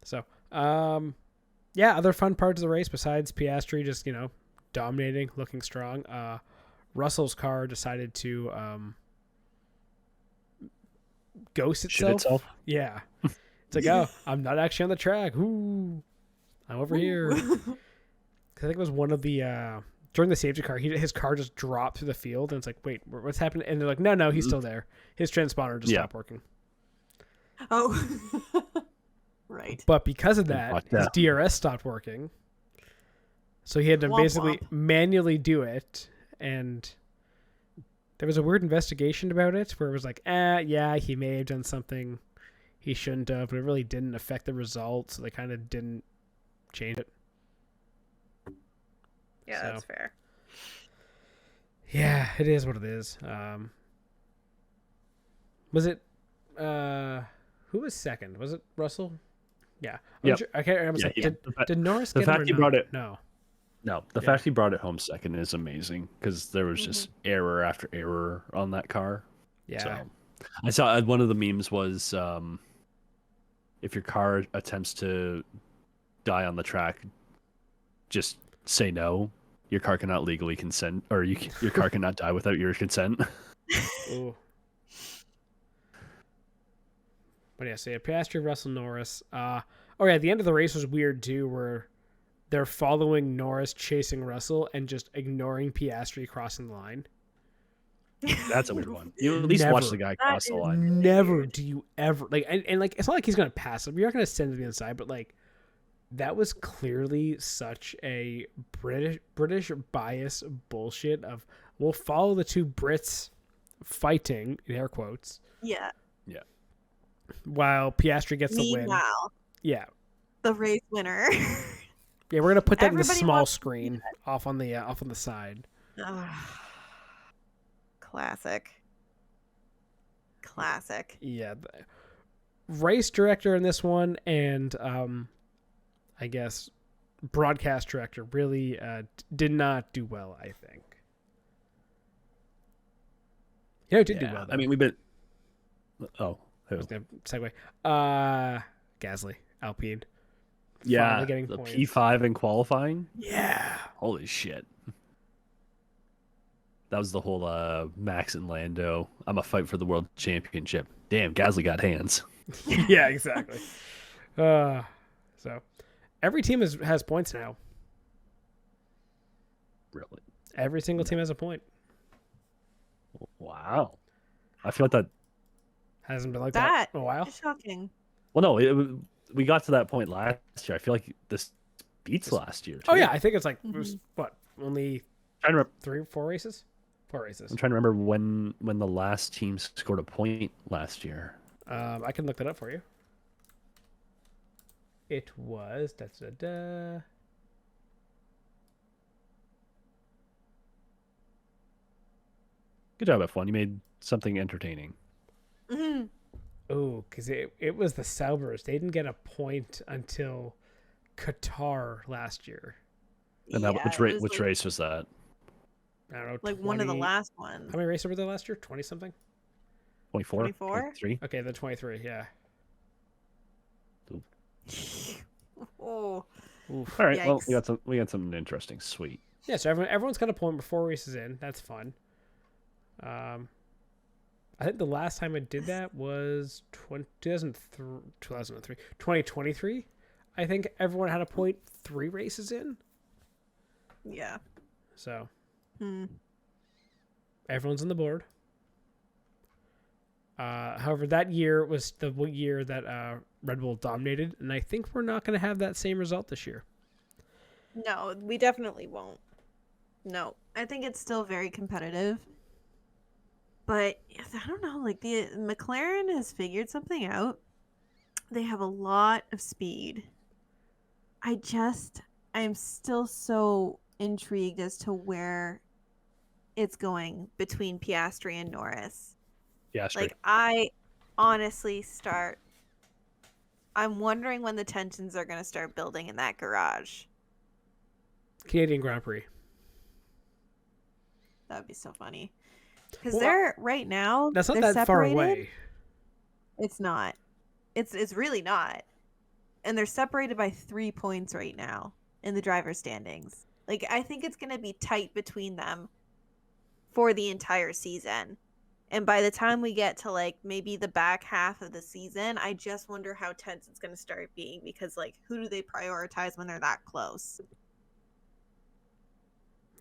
So, yeah, other fun parts of the race besides Piastri just, dominating, looking strong. Russell's car decided to ghost Shoot itself. Yeah. It's like, oh, I'm not actually on the track. Ooh, I'm over here. 'Cause I think it was one of the during the safety car, his car just dropped through the field, and it's like, wait, what's happening? And they're like, no, he's still there. His transponder just stopped working. Oh, right. But because of that, Fuck his that. DRS stopped working. So he had to Womp basically womp. manually do it, and there was a weird investigation about it where it was like, yeah, he may have done something he shouldn't have, but it really didn't affect the result, so they kind of didn't change it. Yeah, So. that's fair. Yeah, it is what it is. Was it who was second? Was it Russell? Yeah. Yep. I can't remember. Yeah, Did Norris the get him fact or he no? brought it- No. No, the Yeah. fact he brought it home second is amazing because there was just error after error on that car. Yeah. So I saw one of the memes was if your car attempts to die on the track, just say no. Your car cannot legally consent, or your car cannot die without your consent. Ooh. But yeah, so yeah, Piastri, Russell, Norris. Oh yeah, the end of the race was weird too, where they're following Norris chasing Russell and just ignoring Piastri crossing the line. That's a weird one. You at least watch the guy cross the line. Never do you ever like, and like it's not like he's gonna pass him. You're not gonna send to the inside, but like that was clearly such a British bias bullshit of we'll follow the two Brits fighting in air quotes. Yeah. While Piastri gets the win. Meanwhile, Yeah. the race winner. Yeah, we're gonna put that in the Everybody small wants to screen off on the side. Classic. Yeah, race director in this one, and I guess broadcast director really did not do well. I think. Yeah, it did do well. Though. I mean, we've been. Oh, I was gonna segue. Gasly, Alpine. yeah, Finally getting the points. P5 in qualifying. Yeah. Holy shit. That was the whole Max and Lando. I'm a fight for the world championship. Damn, Gasly got hands. Yeah, exactly. So every team has points now. Really? Every single team has a point. Wow. I feel like that. Hasn't been like that in a while. Is shocking. Well, no, we got to that point last year. I feel like this beats last year. Too. Oh yeah, I think it's like it was, what, only I'm trying to 3 or 4 races? 4 races. I'm trying to remember when the last team scored a point last year. I can look that up for you. It was Good job, F1. You made something entertaining. Oh, because it was the Saubers. They didn't get a point until Qatar last year. And that, which race was that? I don't know. Like one of the last ones. How many races were there last year? 20 something? 24? 24? 23? Okay, then 23, yeah. Oh. Oof. All right, well, Yikes. we got something interesting. Sweet. Yeah, so everyone's got a point before races in. That's fun. I think the last time I did that was 2023. I think everyone had a point 3 races in. Yeah. So everyone's on the board. However, that year was the year that Red Bull dominated, and I think we're not going to have that same result this year. No, we definitely won't. No, I think it's still very competitive. But I don't know, like the McLaren has figured something out. They have a lot of speed. I am still so intrigued as to where it's going between Piastri and Norris. Piastri. Like I honestly I'm wondering when the tensions are going to start building in that garage. Canadian Grand Prix. That would be so funny. Because they're right now. That's not they're that far separated. away. It's not. It's really not. And they're separated by 3 points right now in the driver's standings. Like I think it's going to be tight between them for the entire season. And by the time we get to like maybe the back half of the season, I just wonder how tense it's going to start being because like who do they prioritize when they're that close?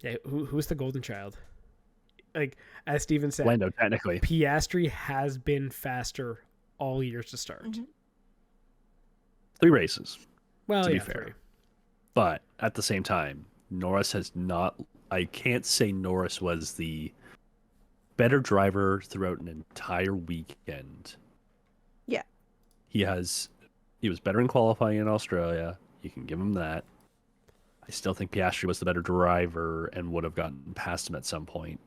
Yeah, who's the golden child? Like as Steven said, Lando, technically. Piastri has been faster all years to start. 3 races, Well, to be yeah, fair. 3. But at the same time, Norris has not. I can't say Norris was the better driver throughout an entire weekend. Yeah. He was better in qualifying in Australia. You can give him that. I still think Piastri was the better driver and would have gotten past him at some point.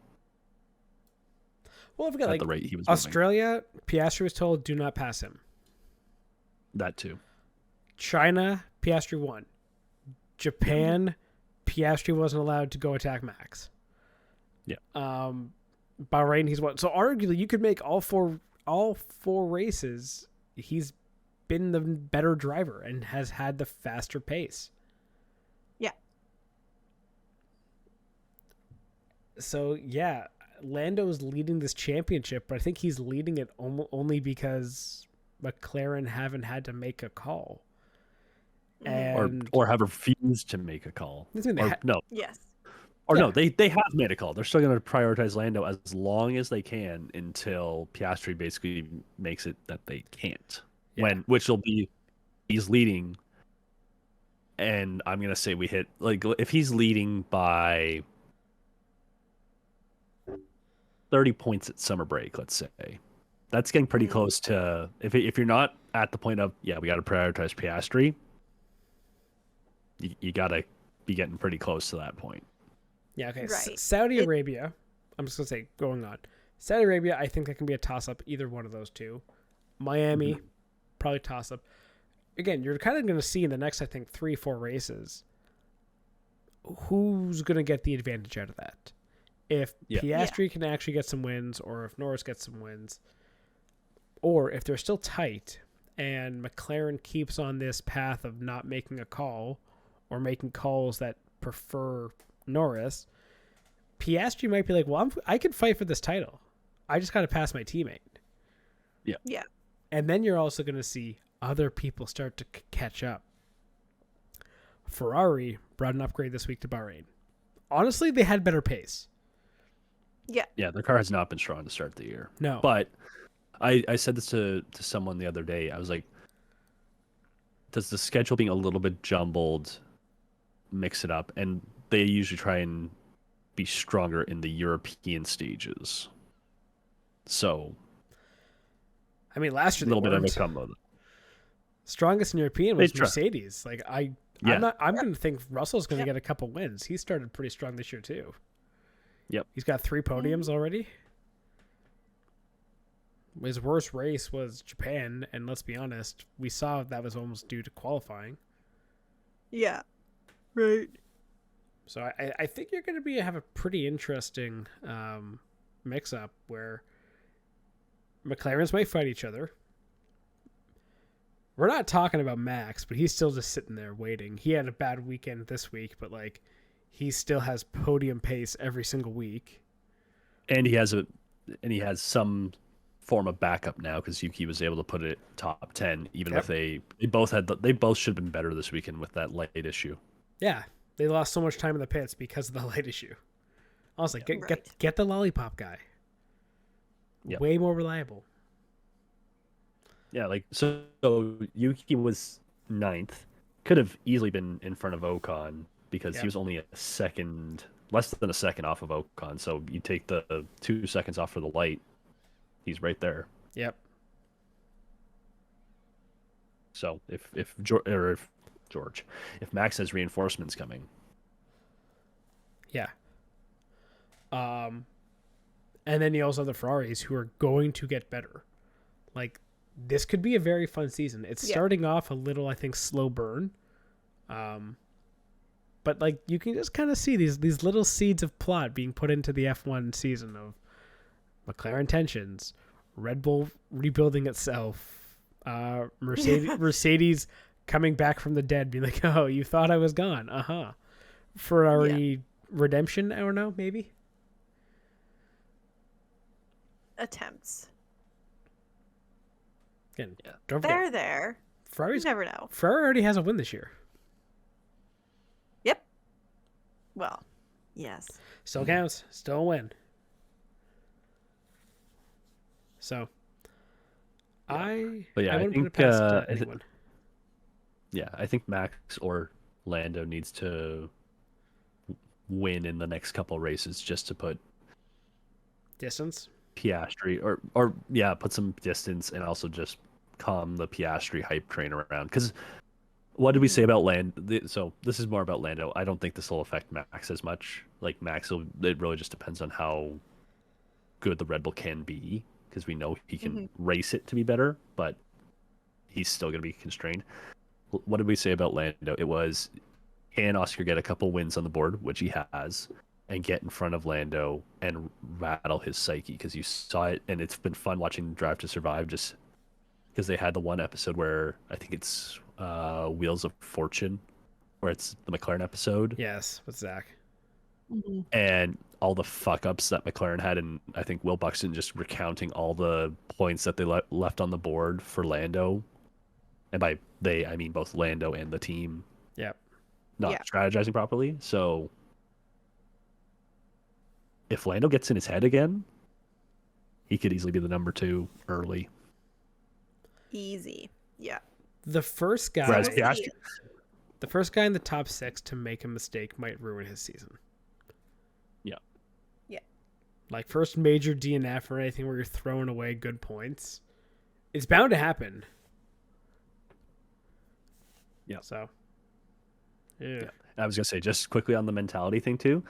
Well, I forget, at like the rate he was moving. Australia, Piastri was told do not pass him. That too. China, Piastri won. Japan, Piastri wasn't allowed to go attack Max. Yeah. Bahrain, he's won. So arguably, you could make all four races. He's been the better driver and has had the faster pace. Yeah. So yeah, Lando's leading this championship, but I think he's leading it only because McLaren haven't had to make a call. And Or have refused to make a call. No. Yes. Or no, they have made a call. They're still going to prioritize Lando as long as they can until Piastri basically makes it that they can't. Yeah. Which will be, he's leading, and I'm going to say we hit, like, if he's leading by 30 points at summer break, let's say, that's getting pretty close to, if you're not at the point of, we got to prioritize Piastri, you got to be getting pretty close to that point. Yeah, okay. Right. Saudi Arabia, I'm just going to say, going on. Saudi Arabia, I think that can be a toss-up, either one of those two. Miami, probably toss-up. Again, you're kind of going to see in the next, I think, 3-4 races, who's going to get the advantage out of that. If Piastri can actually get some wins, or if Norris gets some wins, or if they're still tight, and McLaren keeps on this path of not making a call, or making calls that prefer Norris, Piastri might be like, well, I can fight for this title. I just got to pass my teammate. Yeah. Yeah. And then you're also going to see other people start to catch up. Ferrari brought an upgrade this week to Bahrain. Honestly, they had better pace. Yeah. Yeah, their car has not been strong to start the year. No. But I said this to someone the other day. I was like, does the schedule being a little bit jumbled mix it up? And they usually try and be stronger in the European stages. So, I mean, last year a little bit of a weren't. combo. Strongest in European was They try. Mercedes. Like I'm going to think Russell's going to get a couple wins. He started pretty strong this year too. Yep. He's got 3 podiums already. His worst race was Japan, and let's be honest, we saw that was almost due to qualifying. Yeah. Right. So I think you're going to have a pretty interesting mix-up where McLarens might fight each other. We're not talking about Max, but he's still just sitting there waiting. He had a bad weekend this week, but like he still has podium pace every single week. And he has some form of backup now because Yuki was able to put it top 10, even if they both should have been better this weekend with that light issue. Yeah, they lost so much time in the pits because of the light issue. I was like, get the lollipop guy. Yep. Way more reliable. Yeah, like so Yuki was 9th, could have easily been in front of Ocon because he was only less than a second off of Ocon. So you take the 2 seconds off for the light, he's right there. Yep. So if Max has reinforcements coming, yeah. And then you also have the Ferraris who are going to get better. Like this could be a very fun season. It's starting off a little, I think, slow burn. But like you can just kind of see these little seeds of plot being put into the F1 season of McLaren tensions, Red Bull rebuilding itself, Mercedes coming back from the dead, being like, "Oh, you thought I was gone?" Ferrari redemption. I don't know, maybe attempts. Again, don't forget, They're there. Ferrari's You never know. Ferrari already has a win this year. Yep. Well, yes. Still counts. Still a win. So, I wouldn't put it past anyone. I think Max or Lando needs to win in the next couple races just to put Distance. Piastri or put some distance and also just calm the Piastri hype train around. Because what did we say about Lando? So this is more about Lando. I don't think this will affect Max as much. Like Max, it really just depends on how good the Red Bull can be, because we know he can race it to be better, but he's still going to be constrained. What did we say about Lando? It was, can Oscar get a couple wins on the board, which he has, and get in front of Lando and rattle his psyche? Because you saw it, and it's been fun watching Drive to Survive, just because they had the one episode where I think it's Wheels of Fortune, where it's the McLaren episode. Yes, with Zach. And all the fuck ups that McLaren had, and I think Will Buxton just recounting all the points that they left on the board for Lando. And by they, I mean both Lando and the team. Yep. Not strategizing properly. So if Lando gets in his head again, he could easily be the number 2 early. Easy. Yeah. The first guy, Whereas Piastri, the first guy in the top 6 to make a mistake might ruin his season. Yeah. Yeah. Like first major DNF or anything where you're throwing away good points, it's bound to happen. Yeah. So. Yeah. I was gonna say, just quickly on the mentality thing too.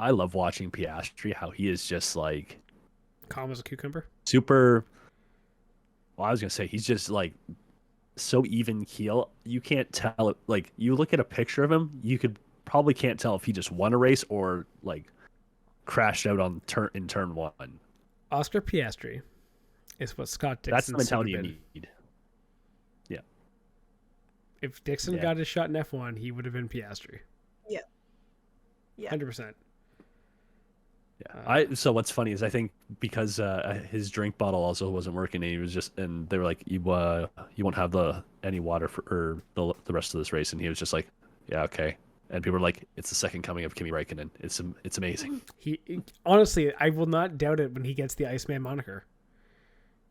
I love watching Piastri, how he is just like Calm as a cucumber. super. Well, I was gonna say he's just like so even keel. You can't tell it. Like you look at a picture of him, you could probably can't tell if he just won a race or like crashed out on turn 1. Oscar Piastri is what Scott Dixon. That's the mentality you should have been. need. Yeah. If Dixon got his shot in F1, he would have been Piastri. Yeah. Yeah. 100%. Yeah. So what's funny is I think because his drink bottle also wasn't working, and he was just, and they were like, you won't have any water for the rest of this race, and he was just like, yeah, okay. And people were like, it's the second coming of Kimi Räikkönen. It's amazing. He honestly, I will not doubt it when he gets the Iceman moniker.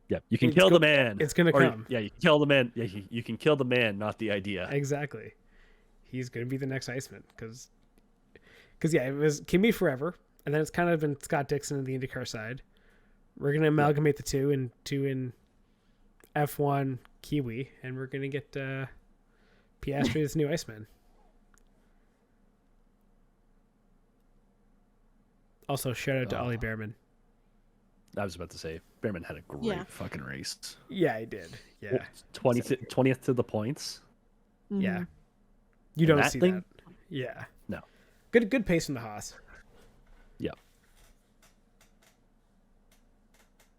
Yeah, you can kill the man. It's gonna come. Yeah, you can kill the man. Yeah, you can kill the man, not the idea. Exactly. He's gonna be the next Iceman because yeah, it was Kimi forever, and then it's kind of been Scott Dixon in the IndyCar side. We're gonna amalgamate the two in F1 Kiwi, and we're gonna get Piastri as new Iceman. Also, shout out to Ollie Behrman. I was about to say, Behrman had a great fucking race. Yeah, he did. Yeah. 20th to the points. Yeah. You don't see thing? that. Yeah. No. Good pace from the Haas. Yeah.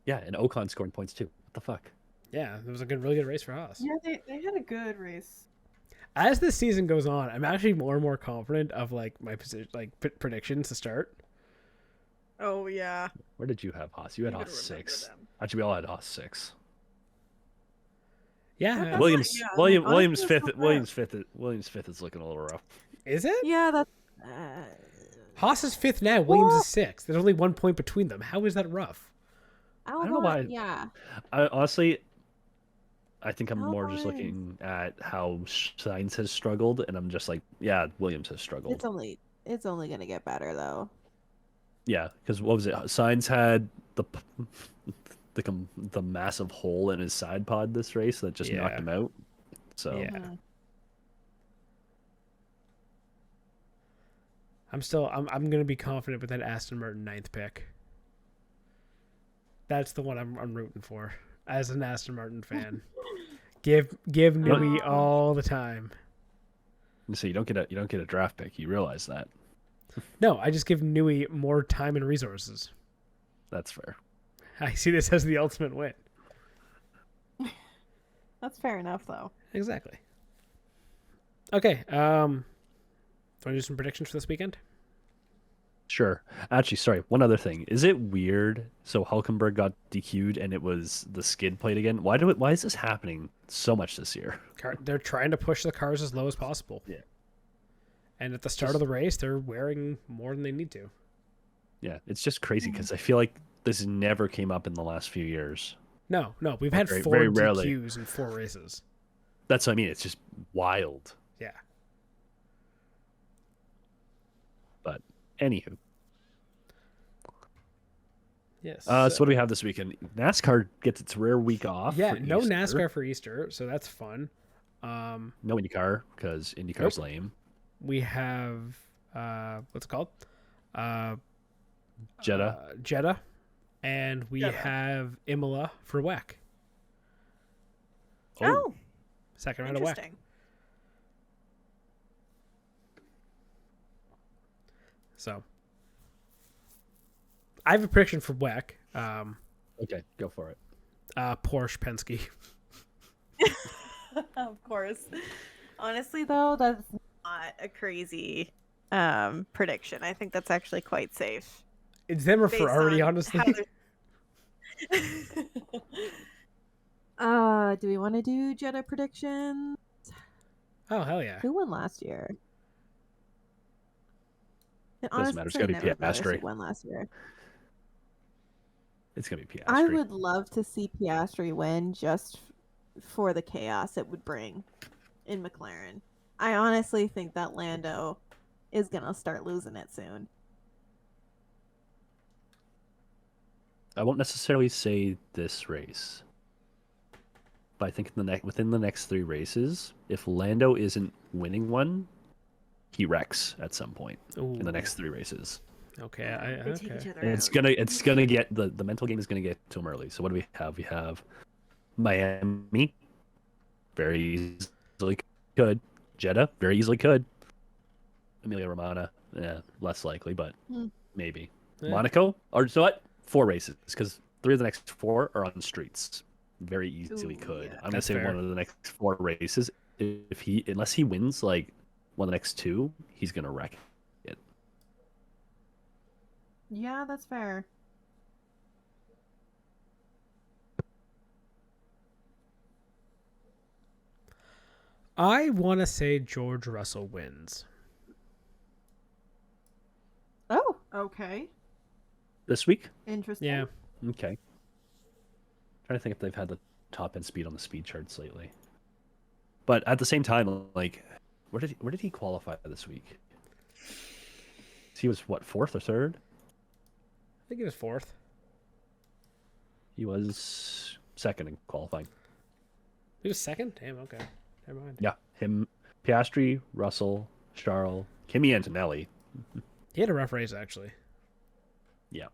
Yeah, and Ocon scoring points too. What the fuck? Yeah, it was a really good race for Haas. Yeah, they had a good race. As the season goes on, I'm actually more and more confident of like my position, like predictions to start. Oh yeah. Where did you have Haas? You had Haas 6. Actually, we all had Haas 6. Yeah. Williams, yeah. Williams Honestly, fifth. that's not Williams fifth is looking a little rough. Is it? Yeah, that's. Haas is 5th now. Williams is 6th. There's only 1 point between them. How is that rough? I don't know why. Yeah. Honestly, I think I'm Oh, more just why? looking at how Sainz has struggled, and I'm just like, yeah, Williams has struggled. It's only gonna get better though. Yeah, because what was it? Sainz had the massive hole in his side pod this race that just knocked him out. So Yeah. Mhm. I'm gonna be confident with that Aston Martin 9th pick. That's the one I'm rooting for as an Aston Martin fan. Give Newey all the time. so you don't get a draft pick. You realize that. No, I just give Newey more time and resources. That's fair. I see this as the ultimate win. That's fair enough though. Exactly. Okay. Want to do some predictions for this weekend? Sure. Actually, sorry. One other thing. Is it weird? So Hulkenberg got DQ'd and it was the skid plate again. Why is this happening so much this year? They're trying to push the cars as low as possible. Yeah. And at the start of the race, they're wearing more than they need to. Yeah, it's just crazy because I feel like this never came up in the last few years. No, we've had Very- 4 very rarely. DQs in 4 races. That's what I mean. It's just wild. Yeah. But anywho. Yes. So what do we have this weekend? NASCAR gets its rare week off. Yeah, for no Easter. NASCAR for Easter, so that's fun. No IndyCar because IndyCar's lame. We have what's it called? Jeddah. Jeddah, And we Jeddah. have Imola for WEC. Oh, Second round of WEC. interesting. So I have a prediction for WEC. Okay, go for it. Porsche Penske. Of course. Honestly, though, that's not a crazy prediction. I think that's actually quite safe. It's them or based Ferrari, on honestly. how do we want to do Jeddah predictions? Oh, hell yeah. Who won last year? It Doesn't matter. It's honestly gotta be never matters Piastri. who won last year. It's gonna be Piastri. I would love to see Piastri win just for the chaos it would bring in McLaren. I honestly think that Lando is gonna start losing it soon. I won't necessarily say this race, but I think within the next 3 races, if Lando isn't winning one, he wrecks at some point in the next 3 races. Okay. They take each Okay. other And out. it's gonna get the mental game is gonna get to him early. So what do we have? We have Miami, very easily could. Jeddah, very easily could. Emilia Romagna, less likely, but maybe. Yeah. Monaco, or so what? 4 races, because 3 of the next 4 are on streets. Very easily Ooh, could. yeah. I'm gonna That's say fair. one of the next 4 races. Unless he wins like one of the next 2, he's gonna wreck it. Yeah, that's fair. I want to say George Russell wins. Oh, Okay. This week? Interesting. Yeah. Okay. Trying to think if they've had the top end speed on the speed charts lately. But at the same time, like, where did he qualify this week? He was what, 4th or 3rd? I think it was 4th. He was 2nd in qualifying. He was 2nd? Damn, okay. Never mind. Yeah, him, Piastri, Russell, Charles, Kimi Antonelli. He had a rough race, actually. Yeah.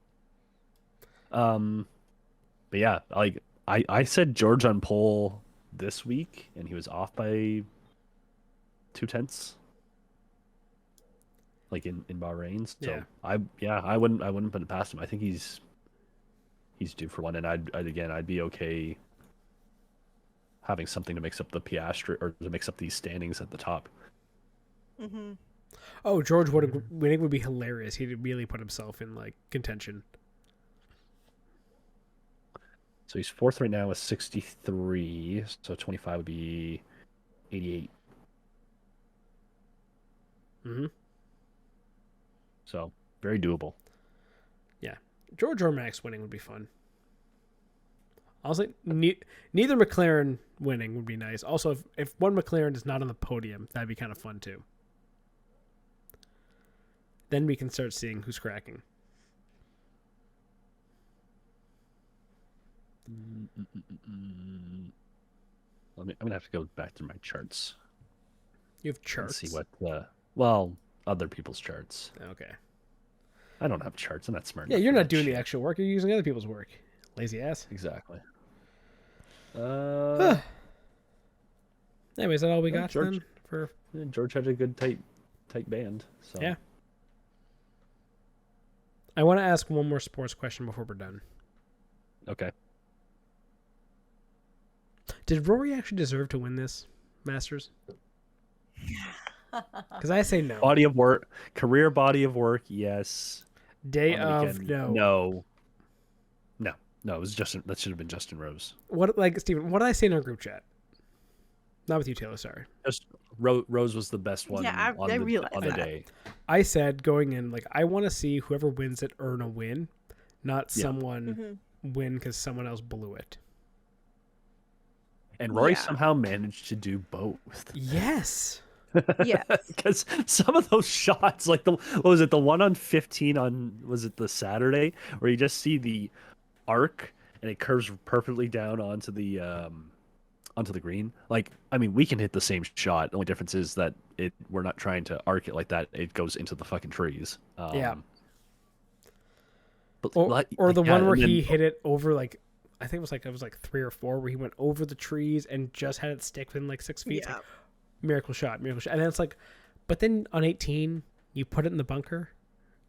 But yeah, like I said George on pole this week, and he was off by 2/10. Like in Bahrain. So Yeah. I wouldn't put it past him. I think he's due for one, and I'd be okay having something to mix up the Piastri or to mix up these standings at the top. Mm-hmm. Oh, George winning would be hilarious. He'd really put himself in, like, contention. So he's 4th right now with 63. So 25 would be 88. Mm-hmm. So very doable. Yeah. George or Max winning would be fun. Also, neither McLaren winning would be nice. Also, if one McLaren is not on the podium, that'd be kind of fun too. Then we can start seeing who's cracking. I'm gonna have to go back to my charts You have and charts. see what other people's charts. Okay. I don't have charts. I'm not smart. Yeah, enough you're for not that doing the shit. actual work. You're using other people's work. Lazy ass. Exactly. Anyway, is that all we Well, got George- then? For George had a good tight band. So Yeah. I want to ask one more sports question before we're done. Okay. Did Rory actually deserve to win this Masters? Because I say no. Body of work, career body of work. Yes. Day On the of weekend, no. No. It was Justin. That should have been Justin Rose. What, like, Steven, what did I say in our group chat? Not with you, Taylor, sorry. Just Rose was the best one. Yeah, I realized on the that. day. I said going in, like, I want to see whoever wins it earn a win, not Yeah. someone win because someone else blew it. And Rory Yeah. somehow managed to do both. Yes. yes. Because some of those shots, like what was it, the one on 15 on, was it the Saturday, where you just see the arc and it curves perfectly down onto the green. Like, I mean, we can hit the same shot. The only difference is that we're not trying to arc it like that. It goes into the fucking trees. Yeah. But Or the yeah, one where and then- he hit it over like, I think it was like 3 or 4 where he went over the trees and just had it stick within like 6 feet. It's Yeah. like, miracle shot. And then it's like, but then on 18 you put it in the bunker,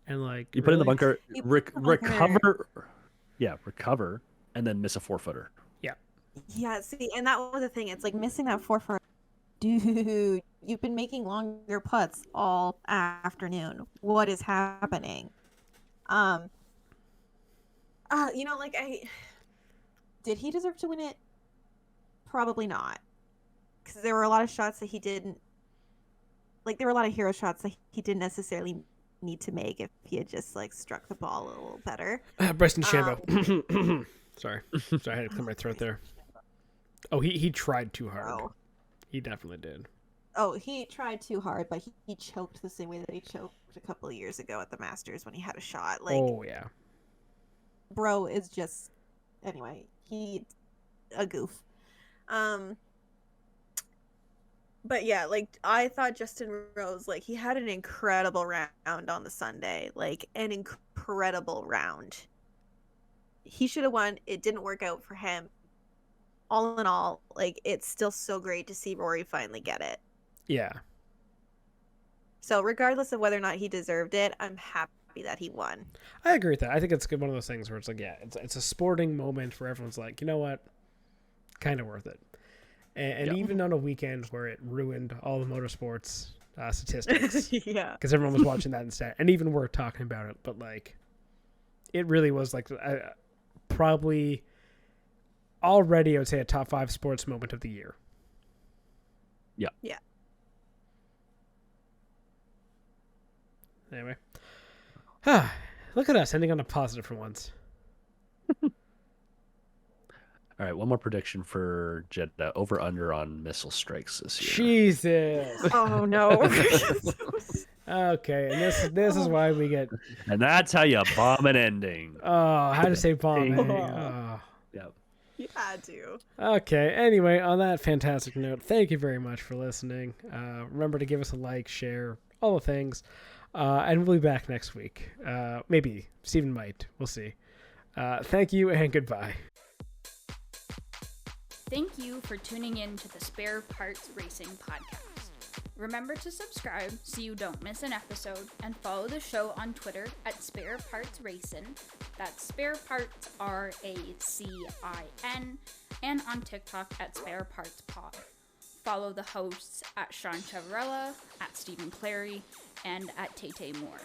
and like you put it in the really? bunker, You put it in the bunker. recover, and then miss a 4-footer. Yeah, see, and that was the thing. It's like missing that 4 for, dude. You've been making longer putts all afternoon. What is happening? Did he deserve to win it? Probably not, because there were a lot of shots that he didn't. Like, there were a lot of hero shots that he didn't necessarily need to make if he had just like struck the ball a little better. Bryson DeChambeau. Sorry, I had to clear my throat there. Oh, he tried too hard. Oh. He definitely did. Oh, he tried too hard, but he choked the same way that he choked a couple of years ago at the Masters when he had a shot. Like, Oh yeah. bro is just, anyway, he a goof. But yeah, like, I thought Justin Rose, like, he had an incredible round on the Sunday, like an incredible round. He should have won. It didn't work out for him. All in all, like, it's still so great to see Rory finally get it. Yeah. So regardless of whether or not he deserved it, I'm happy that he won. I agree with that. I think it's one of those things where it's like, yeah, it's a sporting moment where everyone's like, you know what, kind of worth it. And even on a weekend where it ruined all the motorsports statistics, Yeah. because everyone was watching that instead, and even we're talking about it, but like, it really was like probably already, I would say, a top 5 sports moment of the year. Yeah. Yeah. Anyway, look at us ending on a positive for once. All right, one more prediction for Jeddah. Over under on missile strikes this year. Jesus. Oh no. Okay, and this is why we get. And that's how you bomb an ending. Oh, how to say bomb? Ding. Oh. Yep. You had to. Okay, anyway, on that fantastic note, thank you very much for listening. Remember to give us a like, share, all the things. And we'll be back next week. Maybe. Stephen might. We'll see. Thank you and goodbye. Thank you for tuning in to the Spare Parts Racing podcast. Remember to subscribe so you don't miss an episode, and follow the show on Twitter at Spare Parts Racing. That's Spare Parts RACIN, and on TikTok at Spare Parts Pod. Follow the hosts at Sean Chavarella, at Stephen Clary, and at Tay Moore.